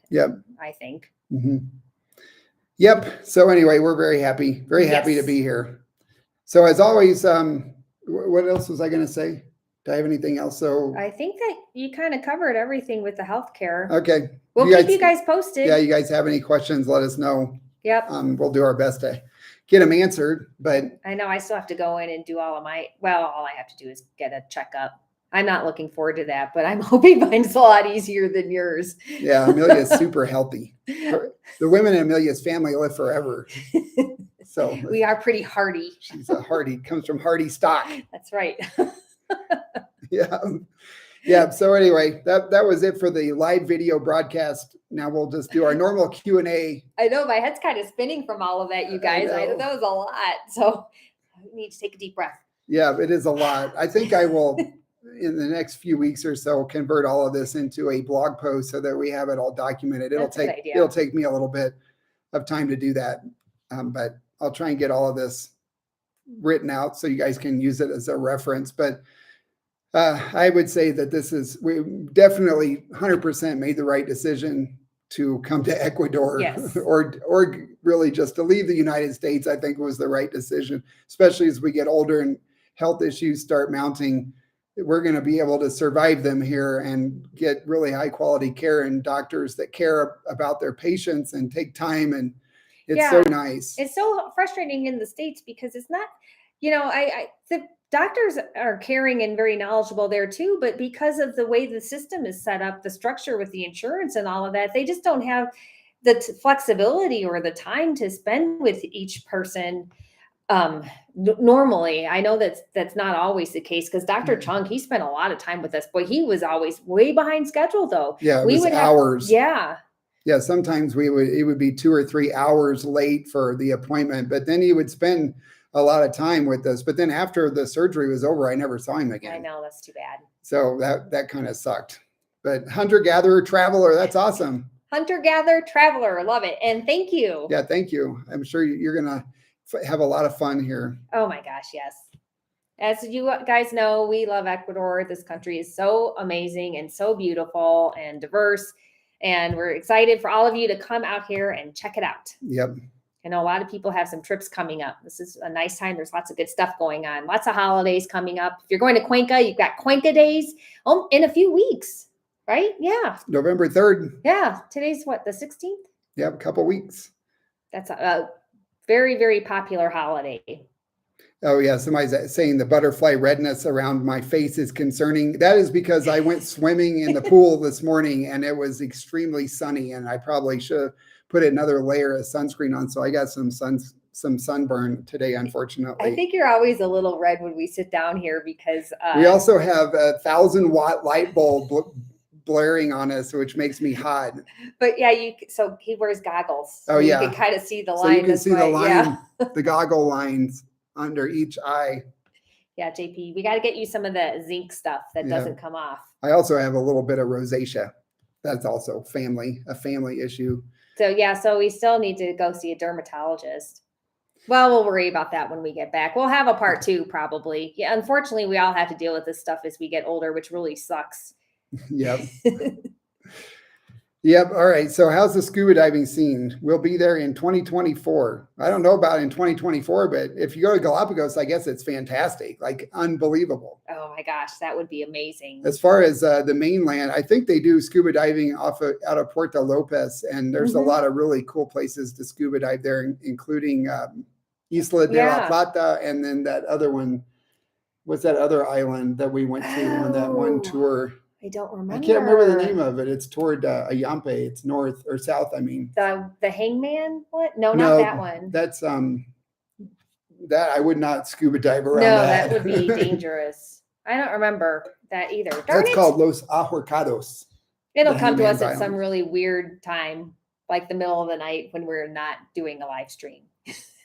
I think. Yep. So anyway, we're very happy to be here. So as always, what else was I going to say? Do I have anything else? So I think that you kind of covered everything with the healthcare. Okay. We'll keep you guys posted. Yeah, you guys have any questions, let us know. Yep. We'll do our best to get them answered, but I know I still have to go in and do all I have to do is get a checkup. I'm not looking forward to that, but I'm hoping mine's a lot easier than yours. Yeah, Amelia's super healthy. The women in Amelia's family live forever. So we are pretty hardy. She's a hardy, comes from hardy stock. That's right. Yeah. So anyway, that was it for the live video broadcast. Now we'll just do our normal Q&A. I know my head's kind of spinning from all of that, you guys. I know that was a lot. So I need to take a deep breath. Yeah, it is a lot. I think I will, in the next few weeks or so, convert all of this into a blog post so that we have it all documented. It'll take me a little bit of time to do that. But I'll try and get all of this written out so you guys can use it as a reference. But I would say that we definitely 100% made the right decision to come to Ecuador. Yes. or really just to leave the United States. I think was the right decision, especially as we get older and health issues start mounting. We're going to be able to survive them here and get really high quality care and doctors that care about their patients and take time. And it's so nice. It's so frustrating in the States because it's not, the doctors are caring and very knowledgeable there too, but because of the way the system is set up, the structure with the insurance and all of that, they just don't have the flexibility or the time to spend with each person. Normally, I know that's not always the case because Dr. Chung, he spent a lot of time with us. Boy, he was always way behind schedule though. Yeah, it was hours. Yeah. Sometimes it would be 2 or 3 hours late for the appointment, but then he would spend a lot of time with us. But then after the surgery was over, I never saw him again. I know, that's too bad. So that kind of sucked. But hunter-gatherer traveler, that's awesome. Hunter-gatherer traveler, love it. And thank you. Yeah, thank you. I'm sure you're going to have a lot of fun here. Oh my gosh, yes. As you guys know, we love Ecuador. This country is so amazing and so beautiful and diverse. And we're excited for all of you to come out here and check it out. Yep. I know a lot of people have some trips coming up. This is a nice time. There's lots of good stuff going on. Lots of holidays coming up. If you're going to Cuenca, you've got Cuenca days in a few weeks, right? Yeah. November 3rd. Yeah. Today's what, the 16th? Yep, a couple weeks. That's a very, very popular holiday. Oh, yeah. Somebody's saying the butterfly redness around my face is concerning. That is because I went swimming in the pool this morning and it was extremely sunny and I probably should have put another layer of sunscreen on. So I got some sunburn today, unfortunately. I think you're always a little red when we sit down here because we also have a 1,000-watt light bulb blaring on us, which makes me hot. But yeah, so he wears goggles. Oh, yeah. You can kind of see the line. So you can see the line, yeah. The goggle lines under each eye. Yeah, JP, we got to get you some of the zinc stuff that doesn't come off. I also have a little bit of rosacea. That's also a family issue. So yeah, so we still need to go see a dermatologist. Well, we'll worry about that when we get back. We'll have a part 2 probably. Yeah, unfortunately, we all have to deal with this stuff as we get older, which really sucks. Yep. Yep. All right. So how's the scuba diving scene? We'll be there in 2024. I don't know about in 2024, but if you go to Galapagos, I guess it's fantastic, like unbelievable. Oh my gosh, that would be amazing. As far as the mainland, I think they do scuba diving out of Puerto Lopez, and there's a lot of really cool places to scuba dive there, including Isla de la Plata, and then that other one. What's that other island that we went to on that one tour? I don't remember. I can't remember the name of it. It's toward Ayampe. It's north or south. I mean, the Hangman. What? No, not that one. That's that I would not scuba dive around. No, that would be dangerous. I don't remember that either. That's called Los Ahorcados. It'll come to us at some really weird time, like the middle of the night when we're not doing a live stream.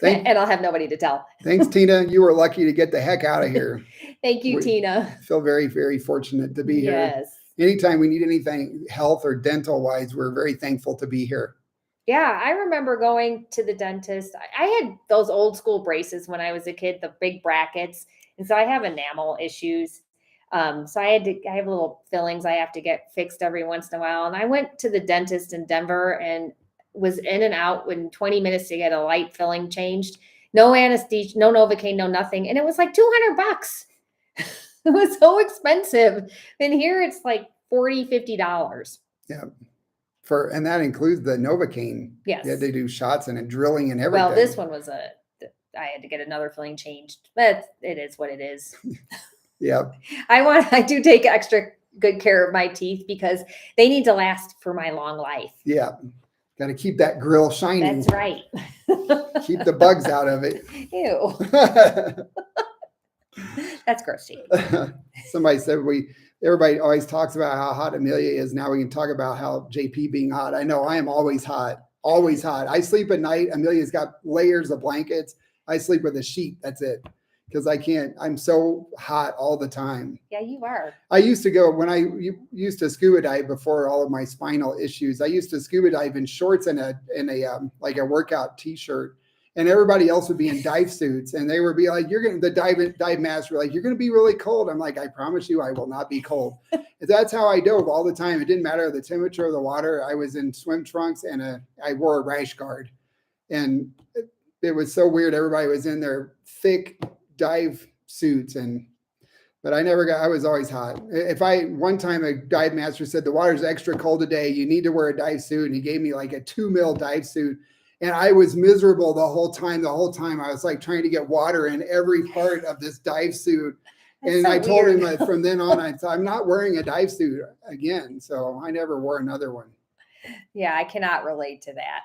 And I'll have nobody to tell. Thanks, Tina. You were lucky to get the heck out of here. Thank you, Tina. Feel very, very fortunate to be here. Yes. Anytime we need anything health or dental wise, we're very thankful to be here. Yeah, I remember going to the dentist. I had those old school braces when I was a kid, the big brackets. And so I have enamel issues. So I have little fillings I have to get fixed every once in a while. And I went to the dentist in Denver and was in and out in 20 minutes to get a light filling changed. No anesthesia, no Novocaine, no nothing. And it was like $200. It was so expensive. And here it's like $40, $50. Yeah. And that includes the Novocaine. Yes. Yeah, they do shots and drilling and everything. Well, this one was I had to get another filling changed, but it is what it is. Yeah. I do take extra good care of my teeth because they need to last for my long life. Yeah. Got to keep that grill shining. That's right. Keep the bugs out of it. Ew. That's gross, Steve. Somebody said everybody always talks about how hot Amelia is. Now we can talk about how JP being hot. I know I am always hot. Always hot. I sleep at night. Amelia's got layers of blankets. I sleep with a sheet. That's it. Because I'm so hot all the time. Yeah, you are. I used to go, when I used to scuba dive before all of my spinal issues, I used to scuba dive in shorts and a like a workout t-shirt. and everybody else would be in dive suits, and they would be like, the dive master like, you're going to be really cold. I'm like, I promise you, I will not be cold. That's how I dove all the time. It didn't matter the temperature of the water. I was in swim trunks and I wore a rash guard, and it was so weird. Everybody was in their thick dive suits, but I was always hot. One time a dive master said, the water's extra cold today, you need to wear a dive suit. And he gave me like a 2 mil dive suit. And I was miserable the whole time. I was like trying to get water in every part of this dive suit. And I told him that from then on, I'm not wearing a dive suit again. So I never wore another one. Yeah, I cannot relate to that.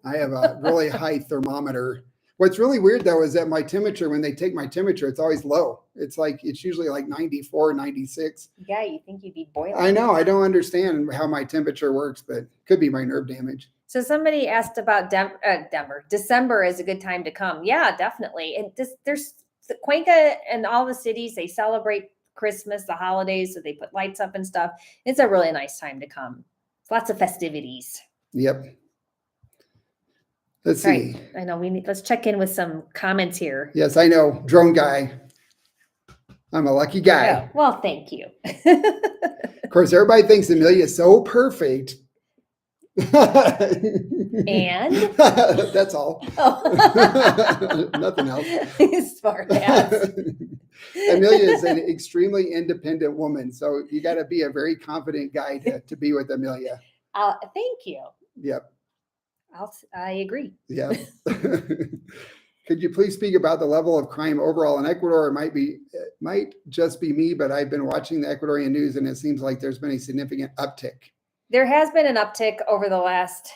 I have a really high thermometer. What's really weird though, is that my temperature, when they take my temperature, it's always low. It's usually like 94, 96. Yeah, you think you'd be boiling. I know. I don't understand how my temperature works, but could be my nerve damage. So somebody asked about Denver. December is a good time to come. Yeah, definitely. And there's Cuenca and all the cities, they celebrate Christmas, the holidays, so they put lights up and stuff. It's a really nice time to come. It's lots of festivities. Yep. Let's see. Right. I know let's check in with some comments here. Yes, I know. Drone guy. I'm a lucky guy. Oh, well, thank you. Of course, everybody thinks Amelia is so perfect. And that's all. Oh. Nothing else. Smart ass. Amelia is an extremely independent woman, so you got to be a very confident guy to be with Amelia. Thank you. Yep. I agree. Yeah. Could you please speak about the level of crime overall in Ecuador? It might just be me, but I've been watching the Ecuadorian news, and it seems like there's been a significant uptick. There has been an uptick over the last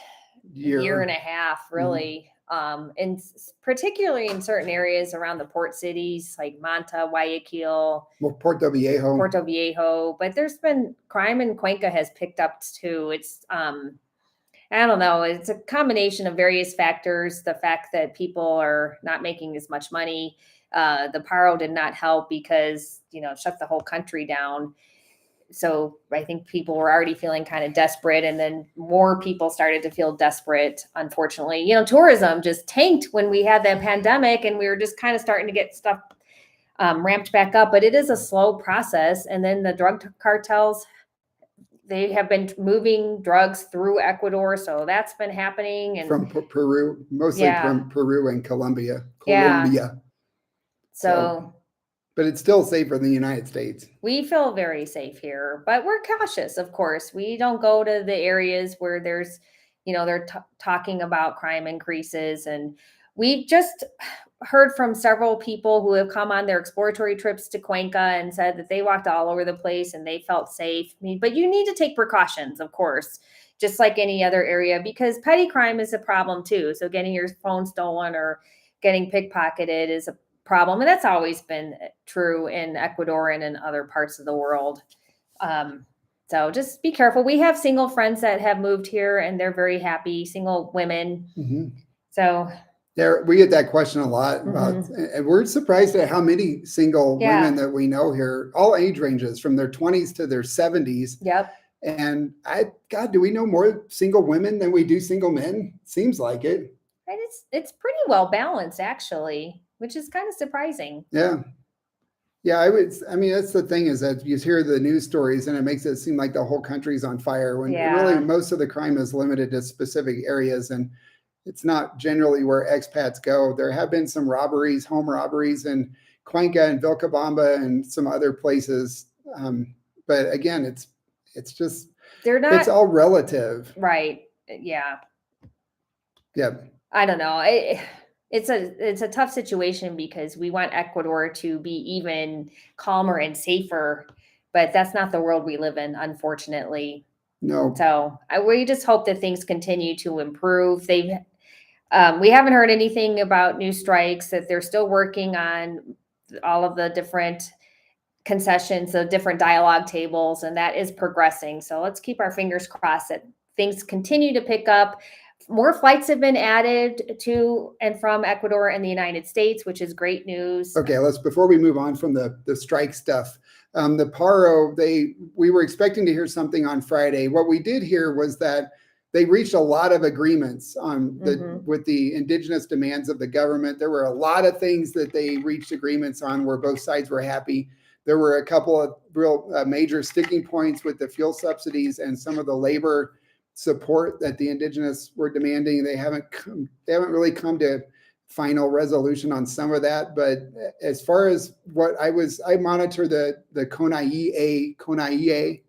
year and a half, really. And particularly in certain areas around the port cities like Manta, Guayaquil, Puerto Viejo. But there's been crime in Cuenca has picked up too. It's I don't know. It's a combination of various factors. The fact that people are not making as much money. The paro did not help because, it shut the whole country down. So I think people were already feeling kind of desperate, and then more people started to feel desperate. Unfortunately, tourism just tanked when we had that pandemic, and we were just kind of starting to get stuff ramped back up. But it is a slow process. And then the drug cartels, they have been moving drugs through Ecuador, so that's been happening. And from Peru, mostly from Peru and Colombia. Yeah. So. But it's still safer than the United States. We feel very safe here, but we're cautious, of course. We don't go to the areas where there's, they're talking about crime increases. And we've just heard from several people who have come on their exploratory trips to Cuenca and said that they walked all over the place and they felt safe. But you need to take precautions, of course, just like any other area, because petty crime is a problem too. So getting your phone stolen or getting pickpocketed is a problem, and that's always been true in Ecuador and in other parts of the world. So just be careful. We have single friends that have moved here, and they're very happy, single women. Mm-hmm. So we get that question a lot about, and we're surprised at how many single women that we know here, all age ranges from their 20s to their 70s. Yep. And God, do we know more single women than we do single men? Seems like it. And it's pretty well balanced, actually, which is kind of surprising. Yeah. Yeah, that's the thing, is that you hear the news stories and it makes it seem like the whole country's on fire when really most of the crime is limited to specific areas, and it's not generally where expats go. There have been some robberies, home robberies in Cuenca and Vilcabamba and some other places. But again, it's just, it's all relative. Right. Yeah. Yeah. I don't know. It's a tough situation because we want Ecuador to be even calmer and safer, but that's not the world we live in, unfortunately. No. So we just hope that things continue to improve. We haven't heard anything about new strikes, that they're still working on all of the different concessions, the different dialogue tables, and that is progressing. So let's keep our fingers crossed that things continue to pick up. More flights have been added to and from Ecuador and the United States, which is great news. Okay, before we move on from the strike stuff, the paro, we were expecting to hear something on Friday. What we did hear was that they reached a lot of agreements on Mhm. with the indigenous demands of the government. There were a lot of things that they reached agreements on where both sides were happy. There were a couple of real major sticking points with the fuel subsidies and some of the labor support that the indigenous were demanding. They haven't really come to final resolution on some of that. But as far as what I monitor the CONAIE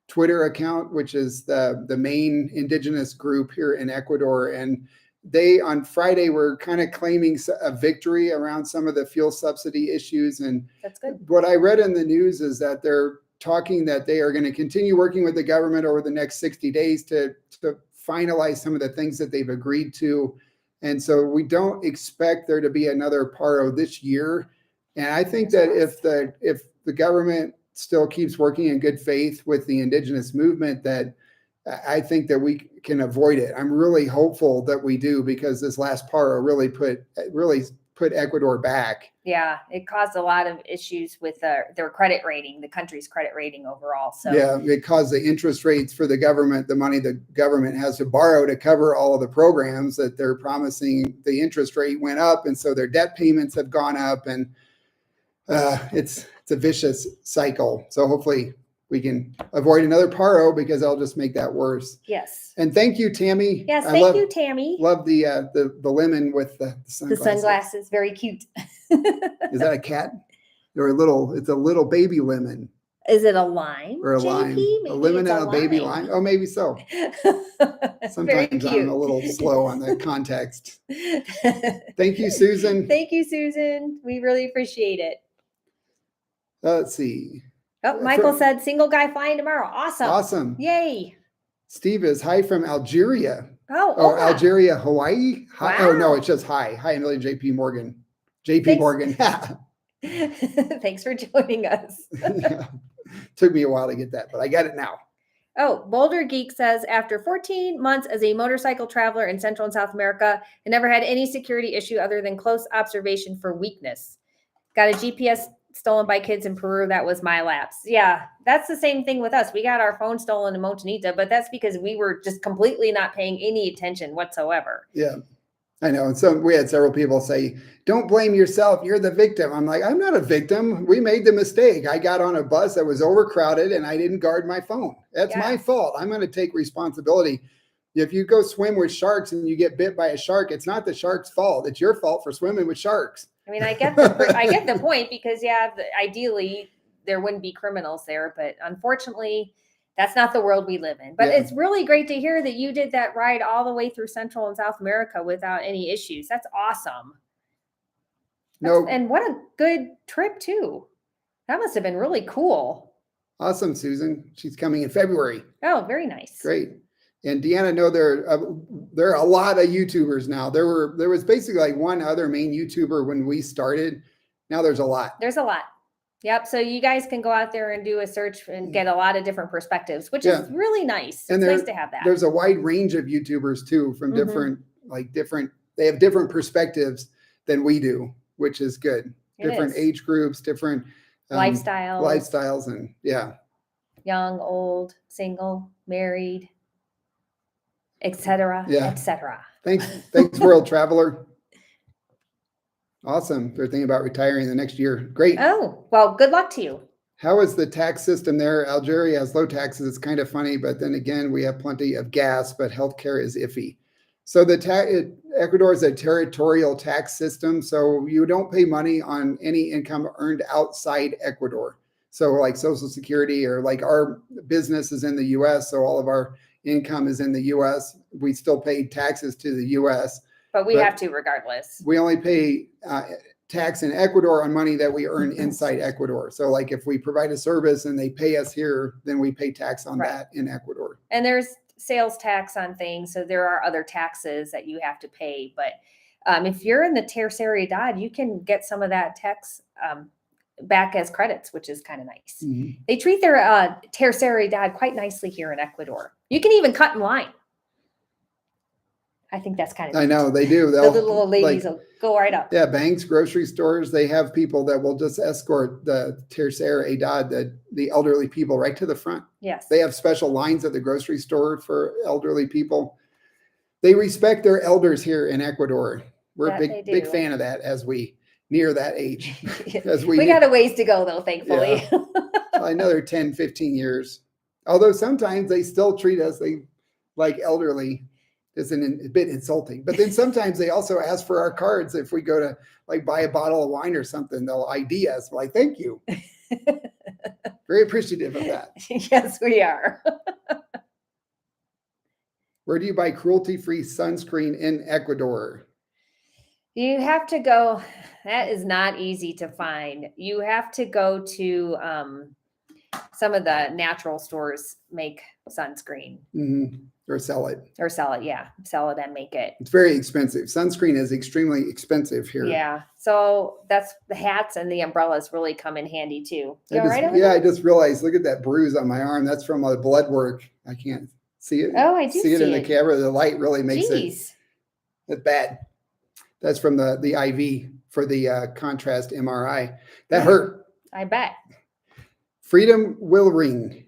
Twitter account, which is the main indigenous group here in Ecuador. And they on Friday were kind of claiming a victory around some of the fuel subsidy issues. And That's good. what I read in the news is that they're talking that they are going to continue working with the government over the next 60 days to finalize some of the things that they've agreed to. And so we don't expect there to be another paro this year. And I think that if the government still keeps working in good faith with the indigenous movement, that I think that we can avoid it. I'm really hopeful that we do, because this last paro really put Ecuador back. Yeah, it caused a lot of issues with their credit rating, the country's credit rating overall. So yeah, it caused the interest rates for the government, the money the government has to borrow to cover all of the programs that they're promising, the interest rate went up, and so their debt payments have gone up, and it's a vicious cycle. So hopefully we can avoid another paro, because I'll just make that worse. yes. And thank you, Tammy. Yes, thank you, Tammy. Love the lemon with the sunglasses. The sunglasses, very cute. Is that a cat? It's a little baby lemon. Is it a lime? Or a JP? lime. Maybe A lemon it's and a baby lime. Oh, maybe so. Very Sometimes cute. I'm a little slow on the context. Thank you, Susan. Thank you, Susan. We really appreciate it. Let's see. Oh, Michael said single guy flying tomorrow. Awesome. Awesome. Yay. Steve is hi from Algeria. Oh, Oh, hola. Algeria, Hawaii. Hi. Oh no, Wow. it's just hi. Hi, Emily, JP Morgan. JP Thanks. Morgan. Thanks for joining us. Yeah. Took me a while to get that, but I got it now. Oh, Boulder Geek says, after 14 months as a motorcycle traveler in Central and South America, I never had any security issue other than close observation for weakness. Got a GPS stolen by kids in Peru. That was my lapse. Yeah, that's the same thing with us. We got our phone stolen in Montanita, but that's because we were just completely not paying any attention whatsoever. Yeah, I know. And so we had several people say, don't blame yourself. You're the victim. I'm like, I'm not a victim. We made the mistake. I got on a bus that was overcrowded and I didn't guard my phone. That's my fault. I'm going to take responsibility. If you go swim with sharks and you get bit by a shark, it's not the shark's fault. It's your fault for swimming with sharks. I mean, I get the point, because ideally there wouldn't be criminals there, but unfortunately that's not the world we live in. But Yeah. It's really great to hear that you did that ride all the way through Central and South America without any issues. That's awesome. And what a good trip too. That must have been really cool. Awesome, Susan. She's coming in February. Oh, very nice. Great. And Deanna, know there are a lot of YouTubers now. There was basically like one other main YouTuber when we started. Now there's a lot. There's a lot. Yep. So you guys can go out there and do a search and get a lot of different perspectives, which is really nice. It's nice to have that. There's a wide range of YouTubers too, from different, they have different perspectives than we do, which is good. Different age groups, different lifestyles, and young, old, single, married, etc. etc. Thanks, World Traveler. Awesome. They're thinking about retiring the next year. Great. Oh, well, good luck to you. How is the tax system there? Algeria has low taxes. It's kind of funny, but then again, we have plenty of gas, but healthcare is iffy. So Ecuador is a territorial tax system. So you don't pay money on any income earned outside Ecuador. So like Social Security, or like our business is in the US, so all of our income is in the US. We still pay taxes to the US. But we have to regardless. We only pay tax in Ecuador on money that we earn inside Ecuador. So like if we provide a service and they pay us here, then we pay tax on that in Ecuador. And there's sales tax on things. So there are other taxes that you have to pay. But if you're in the terceridad, you can get some of that tax back as credits, which is kind of nice. Mm-hmm. They treat their terceridad quite nicely here in Ecuador. You can even cut in line. I think that's kind of I know they do. the They'll little ladies like, will go right up. yeah, banks, grocery stores, they have people that will just escort the tercera edad, the elderly people right to the front. Yes. They have special lines at the grocery store for elderly people. They respect their elders here in Ecuador. We're That a they big do. fan of that as we near that age. As We got a ways to go, though, thankfully. Another 10, 15 years. Although sometimes they still treat us like elderly. Is a bit insulting. But then sometimes they also ask for our cards. If we go to like buy a bottle of wine or something, they'll ID us. Like, thank you. Very appreciative of that. Yes, we are. Where do you buy cruelty-free sunscreen in Ecuador? You have to go. That is not easy to find. You have to go to some of the natural stores make sunscreen. Mm-hmm. Or sell it. Or sell it, yeah. Sell it and make it. It's very expensive. Sunscreen is extremely expensive here. Yeah. So that's the hats and the umbrellas really come in handy too. I just realized, look at that bruise on my arm. That's from my blood work. I can't see it. Oh, I do see it in the camera. The light really makes Jeez. it bad. That's from the IV for the contrast MRI. That hurt. I bet. Freedom will ring.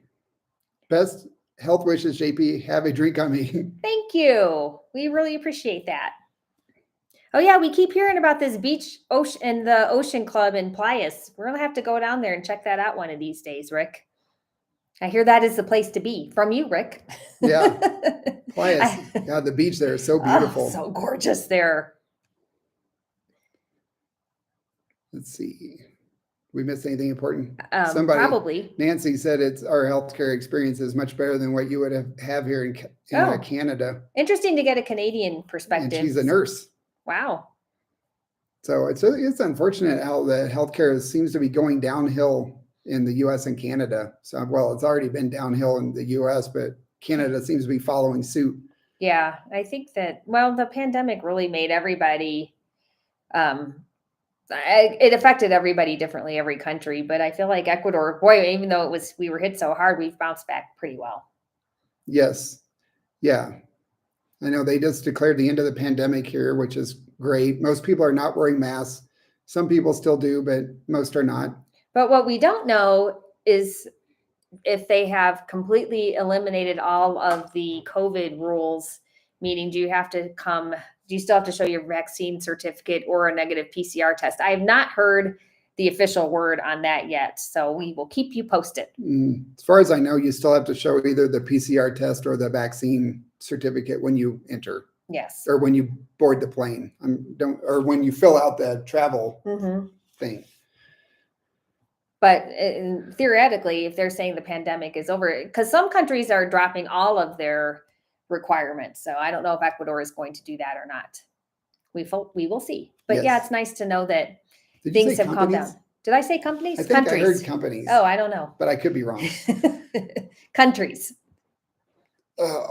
Best health wishes, JP. Have a drink on me. Thank you. We really appreciate that. Oh yeah, we keep hearing about this beach ocean and the ocean club in Playas. We're gonna have to go down there and check that out one of these days, Rick. I hear that is the place to be. From you, Rick. Yeah. Playas. God, the beach there is so beautiful. Oh, so gorgeous there. Let's see. We missed anything important? Probably. Nancy said our healthcare experience is much better than what you would have here in Canada. Interesting to get a Canadian perspective. And she's a nurse. Wow. So it's unfortunate how the healthcare seems to be going downhill in the U.S. and Canada. So, well, it's already been downhill in the U.S., but Canada seems to be following suit. Yeah, I think that, well, the pandemic really made everybody, it affected everybody differently, every country, but I feel like Ecuador, boy, even though we were hit so hard, we've bounced back pretty well. Yes. Yeah. I know they just declared the end of the pandemic here, which is great. Most people are not wearing masks. Some people still do, but most are not. But what we don't know is if they have completely eliminated all of the COVID rules, meaning do you still have to show your vaccine certificate or a negative PCR test? I have not heard the official word on that yet, so we will keep you posted. As far as I know, you still have to show either the PCR test or the vaccine certificate when you enter. Yes. Or when you board the plane. Or when you fill out the travel thing. But theoretically, if they're saying the pandemic is over, because some countries are dropping all of their requirements. So I don't know if Ecuador is going to do that or not. We will see. But yeah, it's nice to know that things have calmed down. Did I say companies? I think countries. I heard companies. Oh, I don't know. But I could be wrong. Countries.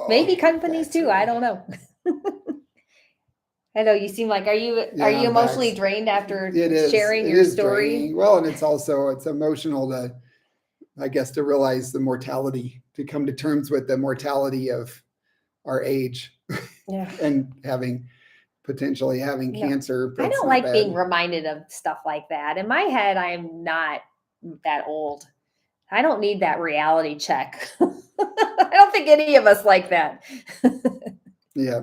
Maybe companies too. Right. I don't know. I know you seem like, are you emotionally drained after sharing your story? Draining. Well, and it's emotional to realize the mortality, to come to terms with the mortality of our age. Yeah. And potentially having cancer. I don't like being reminded of stuff like that. In my head, I'm not that old. I don't need that reality check. I don't think any of us like that. Yeah.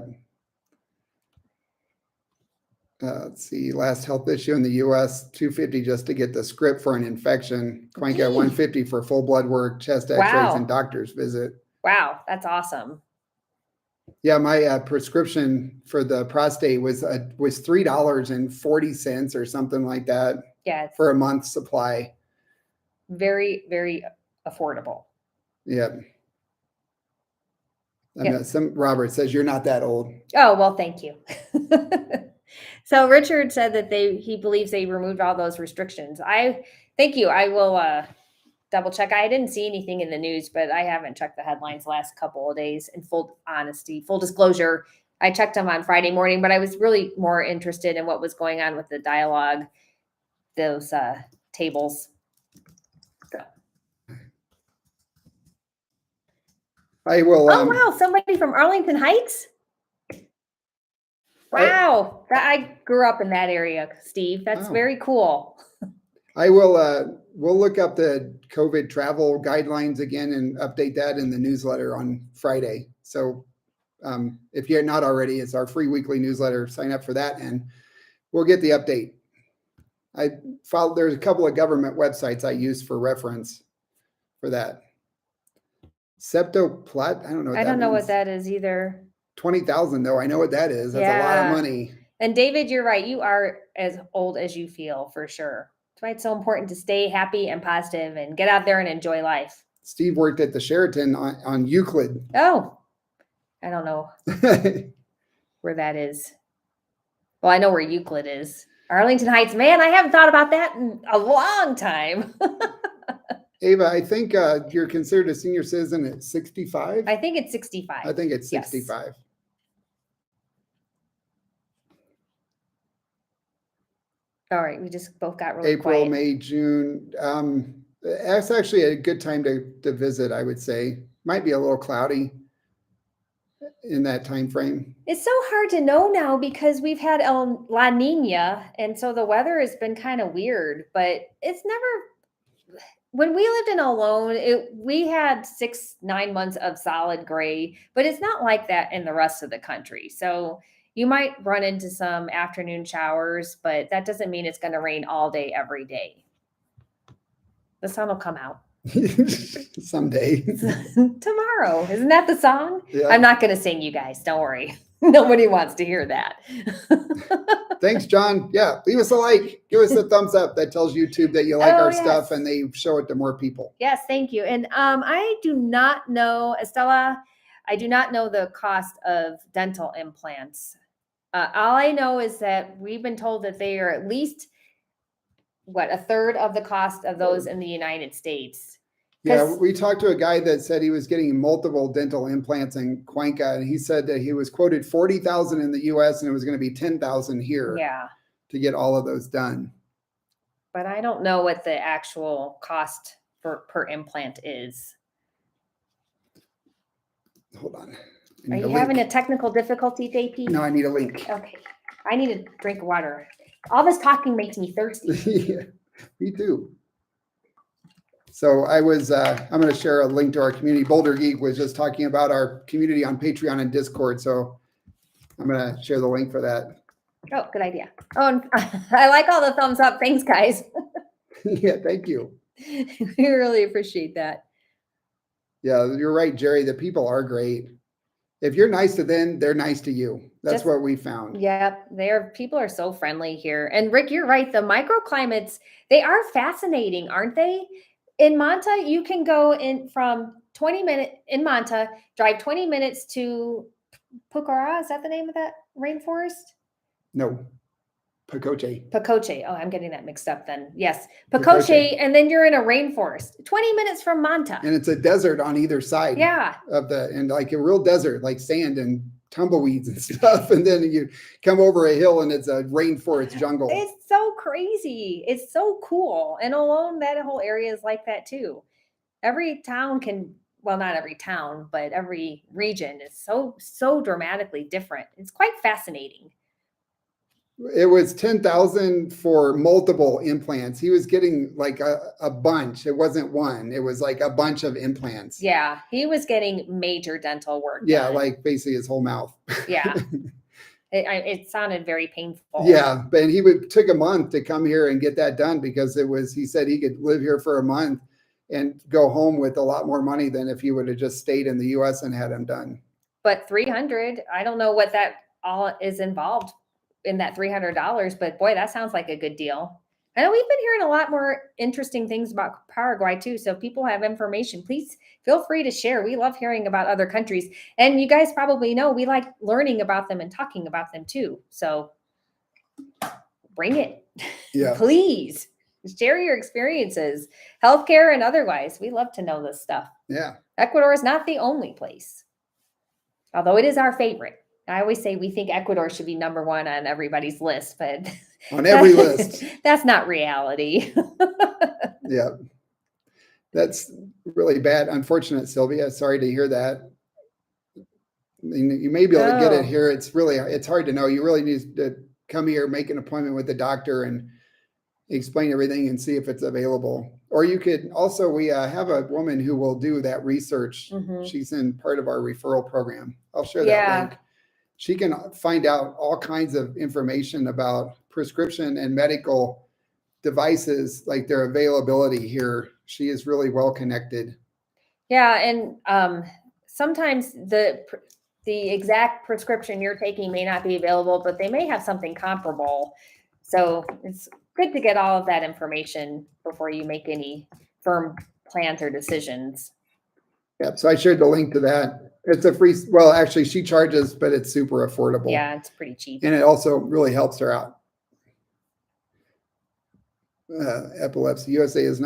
Let's see. Last health issue in the U.S. $250 just to get the script for an infection. Quanka $150 for full blood work, chest X-rays, and doctor's visit. Wow, that's awesome. Yeah, my prescription for the prostate was $3.40 or something like that. Yeah, for a month's supply. Very, very affordable. Yeah. Robert says you're not that old. Oh, well, thank you. So Richard said that he believes they removed all those restrictions. Thank you. I will double check. I didn't see anything in the news, but I haven't checked the headlines the last couple of days. In full disclosure, I checked them on Friday morning, but I was really more interested in what was going on with the dialogue, those tables. I will. Oh, wow. Somebody from Arlington Heights? Wow. I grew up in that area, Steve. That's Oh. very cool. I will, we'll look up the COVID travel guidelines again and update that in the newsletter on Friday. So if you're not already, it's our free weekly newsletter. Sign up for that and we'll get the update. There's a couple of government websites I use for reference for that. Septoplat, I don't know what I that don't know means. what that is either. 20,000 though. I know what that is. That's a lot of Yeah. money. And David, you're right. You are as old as you feel, for sure. That's why it's so important to stay happy and positive and get out there and enjoy life. Steve worked at the Sheraton on Euclid. Oh, I don't know where that is. Well, I know where Euclid is. Arlington Heights. Man, I haven't thought about that in a long time. Ava, I think you're considered a senior citizen at 65. I think it's 65. I think it's Yes. 65. All right, we just both got really April, quiet. May, June. That's actually a good time to visit, I would say. Might be a little cloudy in that time frame. It's so hard to know now because we've had La Nina, and so the weather has been kind of weird, but it's never. When we lived in Alone, we had 6-9 months of solid gray, but it's not like that in the rest of the country. So you might run into some afternoon showers, but that doesn't mean it's going to rain all day, every day. The sun will come out. Someday. Tomorrow. Isn't that the song? Yeah. I'm not going to sing, you guys. Don't worry. Nobody wants to hear that. Thanks, John. Yeah, leave us a like. Give us a thumbs up. That tells YouTube that you like our stuff yes. and they show it to more people. Yes, thank you. And I do not know, Estella, I do not know the cost of dental implants. All I know is that we've been told that they are at least, a third of the cost of those in the United States. Yeah, we talked to a guy that said he was getting multiple dental implants in Cuenca, and he said that he was quoted 40,000 in the U.S. and it was going to be 10,000 here. Yeah. To get all of those done. But I don't know what the actual cost per implant is. Hold on. Are you having a technical difficulty, JP? No, I need a link. Okay. I need a drink of water. All this talking makes me thirsty. Yeah, me too. So I'm going to share a link to our community. Boulder Geek was just talking about our community on Patreon and Discord. So I'm going to share the link for that. Oh, good idea. Oh, and I like all the thumbs up. Thanks, guys. Yeah, thank you. We really appreciate that. Yeah, you're right, Jerry. The people are great. If you're nice to them, they're nice to you. That's what we found. Yeah, people are so friendly here. And Rick, you're right. The microclimates, they are fascinating, aren't they? In Manta, you can go in from 20 minutes in Manta, drive 20 minutes to Pucara. Is that the name of that rainforest? No, Pacoche. Pacoche. Oh, I'm getting that mixed up then. Yes, Pacoche, and then you're in a rainforest, 20 minutes from Manta. And it's a desert on either side. Yeah. And like a real desert, like sand and tumbleweeds and stuff. And then you come over a hill and it's a rainforest jungle. It's so crazy. It's so cool. And Alone, that whole area is like that too. Every town not every town, but every region is so dramatically different. It's quite fascinating. It was 10,000 for multiple implants. He was getting like a bunch. It wasn't one. It was like a bunch of implants. Yeah, he was getting major dental work. Yeah, like basically his whole mouth. Yeah, it sounded very painful. Yeah, but he took a month to come here and get that done because he said he could live here for a month and go home with a lot more money than if he would have just stayed in the U.S. and had them done. But $300, I don't know what that all is involved in that $300, but boy, that sounds like a good deal. I know we've been hearing a lot more interesting things about Paraguay too. So if people have information, please feel free to share. We love hearing about other countries. And you guys probably know we like learning about them and talking about them too. So bring it. Yeah. Please share your experiences, healthcare and otherwise. We love to know this stuff. Yeah. Ecuador is not the only place, although it is our favorite. I always say we think Ecuador should be number one on everybody's list, but on every list, that's not reality. Yeah, that's really bad. Unfortunate, Sylvia. Sorry to hear that. mean, you may be able to get Oh. it here. It's hard to know. You really need to come here, make an appointment with the doctor and explain everything and see if it's available. Or you could also, we have a woman who will do that research. Mhm. She's in part of our referral program. I'll share that Yeah. link. She can find out all kinds of information about prescription and medical devices, like their availability here. She is really well connected. Yeah, and sometimes the exact prescription you're taking may not be available, but they may have something comparable. So it's good to get all of that information before you make any firm plans or decisions. Yeah, so I shared the link to that. It's a free, well, actually she charges, but it's super affordable. Yeah, it's pretty cheap. And it also really helps her out. Epilepsy USA is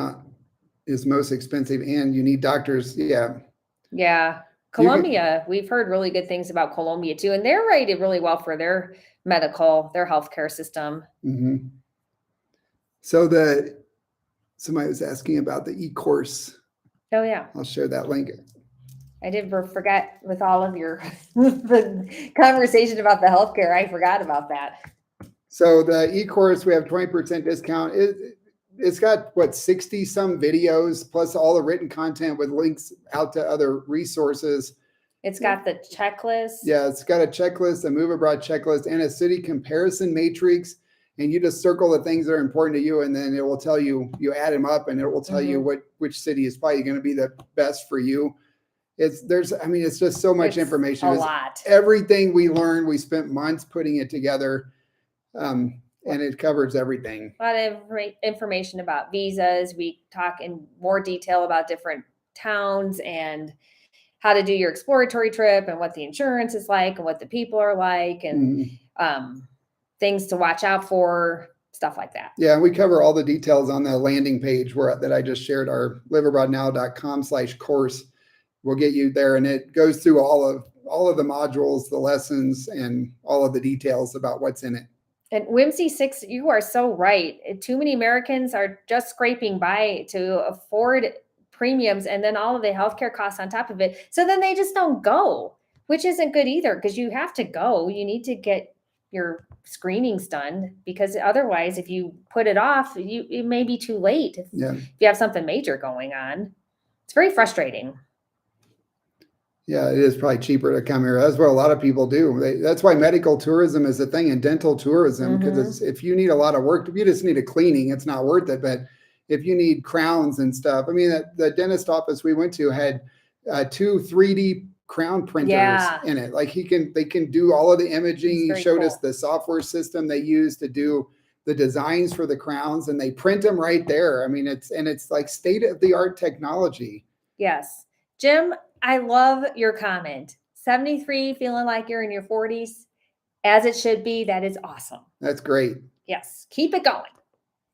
most expensive, and you need doctors. Yeah. Yeah. Colombia, we've heard really good things about Colombia too, and they're rated really well for their healthcare system. Mm-hmm. So somebody was asking about the e-course. Oh yeah. I'll share that link. I did forget with all of your the conversation about the healthcare. I forgot about that. So the e-course, we have 20% discount. It's got 60 some videos plus all the written content with links out to other resources. It's got the checklist. Yeah, it's got a checklist, a move abroad checklist, and a city comparison matrix. And you just circle the things that are important to you, and then it will tell you, you add them up, and it will tell you which city is probably going to be the best for you. It's just so much information. A lot. Everything we learned, we spent months putting it together. And it covers everything. A lot of information about visas. We talk in more detail about different towns and how to do your exploratory trip and what the insurance is like and what the people are like and things to watch out for, stuff like that. Yeah, we cover all the details on the landing page that I just shared, our liveabroadnow.com/course. We'll get you there, and it goes through all of the modules, the lessons, and all of the details about what's in it. And Whimsy 6, you are so right. Too many Americans are just scraping by to afford premiums and then all of the healthcare costs on top of it. So then they just don't go, which isn't good either, because you have to go. You need to get your screenings done, because otherwise, if you put it off, it may be too late if you have something major going on. It's very frustrating. Yeah, it is probably cheaper to come here. That's what a lot of people do. That's why medical tourism is a thing, and dental tourism, because if you need a lot of work, if you just need a cleaning, it's not worth it. But if you need crowns and stuff, I mean, the dentist office we went to had 2 3D crown printers in it. Like they can do all of the imaging. He showed us the software system they use to do the designs for the crowns, and they print them right there. I mean, it's like state-of-the-art technology. Yes. Jim, I love your comment. 73, feeling like you're in your 40s, as it should be. That is awesome. That's great. Yes. Keep it going.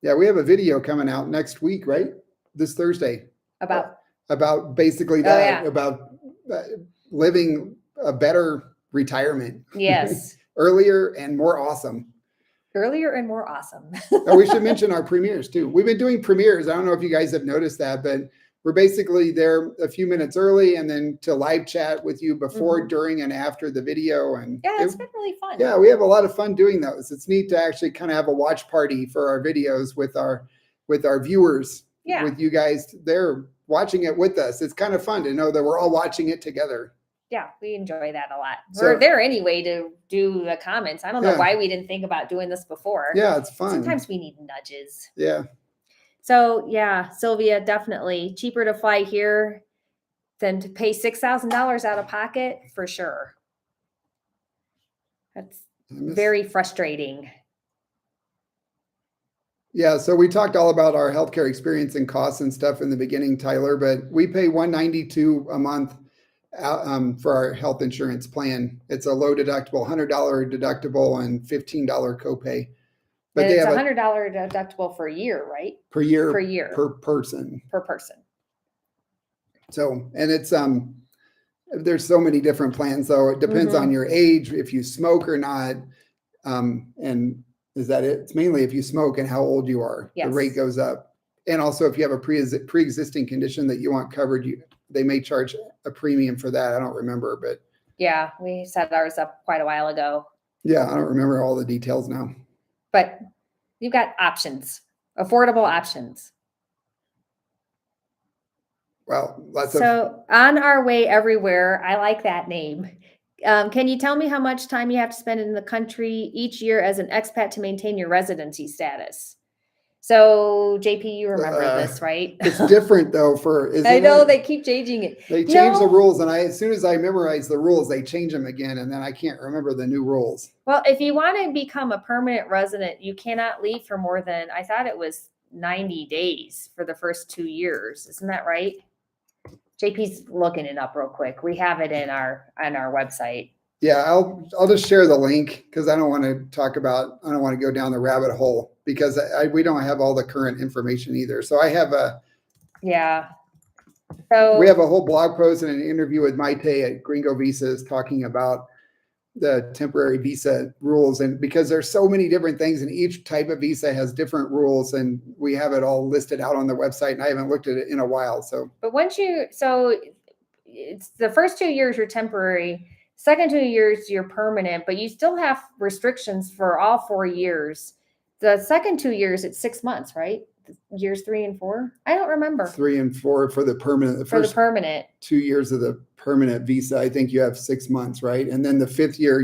Yeah, we have a video coming out next week, right? This Thursday. About basically that, about living a better retirement. Yes. Earlier and more awesome. Earlier and more awesome. Oh, we should mention our premieres too. We've been doing premieres. I don't know if you guys have noticed that, but we're basically there a few minutes early, and then to live chat with you before, during, and after the video. And it's been really fun. Yeah, we have a lot of fun doing those. It's neat to actually kind of have a watch party for our videos with our viewers. Yeah. With you guys there watching it with us. It's kind of fun to know that we're all watching it together. Yeah, we enjoy that a lot. We're there anyway to do the comments. I don't know why we didn't think about doing this before. Yeah, it's fun. Sometimes we need nudges. Yeah. So yeah, Sylvia, definitely cheaper to fly here than to pay $6,000 out of pocket for sure. That's very frustrating. Yeah, so we talked all about our healthcare experience and costs and stuff in the beginning, Tyler, but we pay $192 a month for our health insurance plan. It's a low deductible, $100 deductible and $15 copay. But and it's a $100 deductible for a year, right? Per year. Per person. Per person. So, and it's there's so many different plans, though. It depends on your age, if you smoke or not, and is that it? It's mainly if you smoke and how old you are. Yes. The rate goes up, and also if you have a pre-existing condition that you want covered, they may charge a premium for that. I don't remember, but Yeah, we set ours up quite a while ago, Yeah, I don't remember all the details now. but you've got options, affordable options. Well, So On Our Way Everywhere, I like that name. Can you tell me how much time you have to spend in the country each year as an expat to maintain your residency status? So JP, you remember this, right? It's different though I know they keep changing it. They change the rules, and as soon as I memorize the rules, they change them again, and then I can't remember the new rules. Well, if you want to become a permanent resident, you cannot leave for more than, I thought it was 90 days for the first 2 years. Isn't that right? JP's looking it up real quick. We have it on our website. Yeah, I'll just share the link because I don't want to go down the rabbit hole because we don't have all the current information either. So I have we have a whole blog post and an interview with Maité at Gringo Visas talking about the temporary visa rules, and because there's so many different things and each type of visa has different rules, and we have it all listed out on the website, and I haven't looked at it in a while. But it's the first 2 years you're temporary, second 2 years you're permanent, but you still have restrictions for all 4 years. The second 2 years, it's 6 months, right? Years 3 and 4. I don't remember. 3 and 4 for the permanent. The first 2 years of the permanent visa, I think you have 6 months, right? And then the 5th year,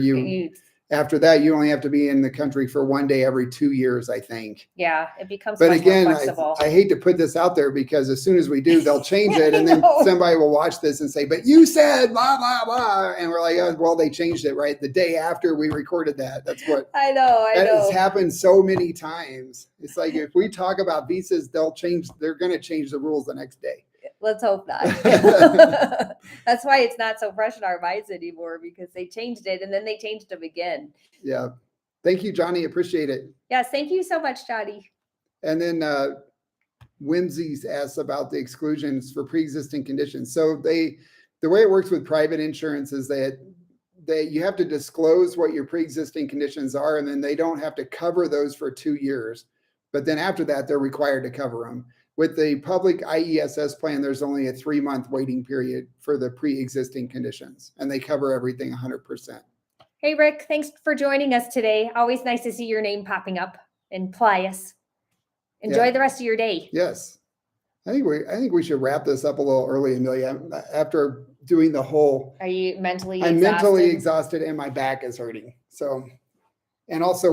after that, you only have to be in the country for 1 day every 2 years, I think. Yeah, it becomes but much again, more flexible. I hate to put this out there because as soon as we do, they'll change it, and then somebody will watch this and say, "But you said blah blah blah," and we're like, "Oh, well, they changed it right the day after we recorded that." That's what I know. That has happened so many times. It's like if we talk about visas, they're going to change the rules the next day. Let's hope not. That's why it's not so fresh in our minds anymore, because they changed it and then they changed them again. Yeah. Thank you, Johnny. Appreciate it. Yes. Thank you so much, Johnny. And then Whimsy's asks about the exclusions for pre-existing conditions. So the way it works with private insurance is that you have to disclose what your pre-existing conditions are, and then they don't have to cover those for 2 years. But then after that, they're required to cover them. With the public IESS plan, there's only a 3-month waiting period for the pre-existing conditions, and they cover everything 100%. Hey, Rick, thanks for joining us today. Always nice to see your name popping up in Plius. Enjoy the rest of your day. Yes. I think we should wrap this up a little early, Amelia. After doing the whole... Are you mentally exhausted? I'm mentally exhausted and my back is hurting. So, and also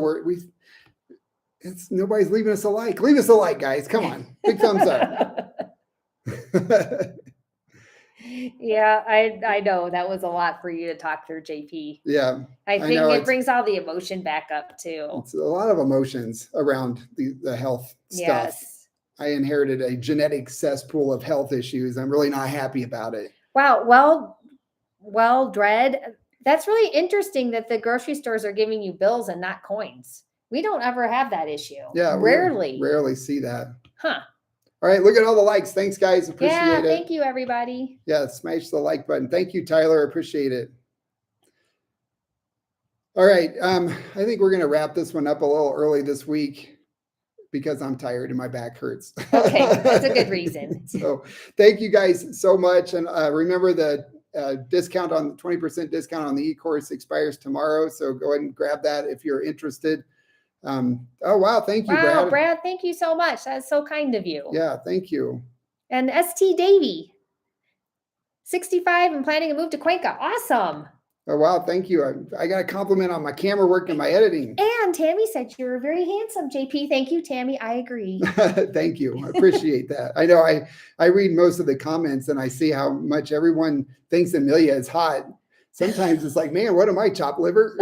nobody's leaving us a like. Leave us a like, guys. Come on. Big thumbs up. Yeah, I know that was a lot for you to talk through, JP. Yeah. I think it brings all the emotion back up too. It's a lot of emotions around the health stuff. Yes. I inherited a genetic cesspool of health issues. I'm really not happy about it. Wow. Well, Dred, that's really interesting that the grocery stores are giving you bills and not coins. We don't ever have that issue. Yeah. Rarely see that. Huh. All right. Look at all the likes. Thanks, guys. Appreciate it. Thank you, everybody. Yeah. Smash the like button. Thank you, Tyler. Appreciate it. All right. I think we're going to wrap this one up a little early this week because I'm tired and my back hurts. Okay. That's a good reason. So thank you guys so much. And remember the 20% discount on the e-course expires tomorrow. So go ahead and grab that if you're interested. Oh, wow. Thank you, Brad. Brad, thank you so much. That's so kind of you. Yeah, thank you. And ST Davy, 65 and planning a move to Cuenca. Awesome. Oh, wow. Thank you. I got a compliment on my camera work and my editing. And Tammy said you were very handsome, JP. Thank you, Tammy. I agree. Thank you. I appreciate that. I know I read most of the comments and I see how much everyone thinks Amelia is hot. Sometimes it's like, man, what am I, chopped liver?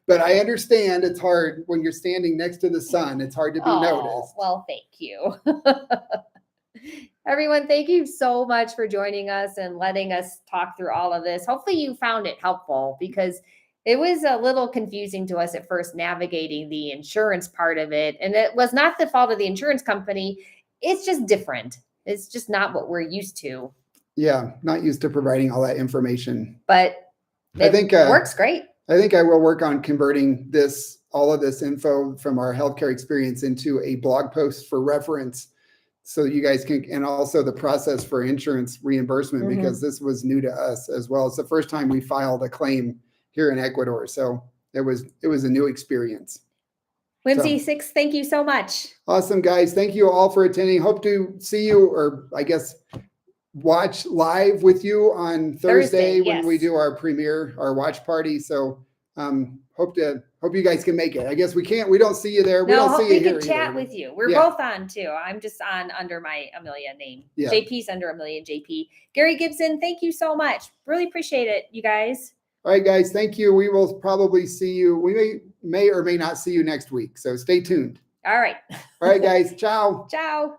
But I understand it's hard when you're standing next to the sun. It's hard to be noticed. Well, thank you. Everyone, thank you so much for joining us and letting us talk through all of this. Hopefully you found it helpful because it was a little confusing to us at first navigating the insurance part of it. And it was not the fault of the insurance company. It's just different. It's just not what we're used to. Yeah, not used to providing all that information. But I think works great. I think I will work on converting all of this info from our healthcare experience into a blog post for reference so you guys can, and also the process for insurance reimbursement, Mhm. because this was new to us as well. It's the first time we filed a claim here in Ecuador. So it was a new experience. Whimsy 6, thank you so much. Awesome, guys. Thank you all for attending. Hope to see you, or I guess watch live with you on Thursday when we yes. do our premiere, our watch party. So hope you guys can make it. I guess we don't see you there. We No, don't see we you here can chat either. with you. We're Yeah. both on too. I'm just on under my Amelia name. Yeah. JP's under Amelia JP. Gary Gibson, thank you so much. Really appreciate it, you guys. All right, guys. Thank you. We will probably see you. We may or may not see you next week. So stay tuned. All right. All right, guys. Ciao. Ciao.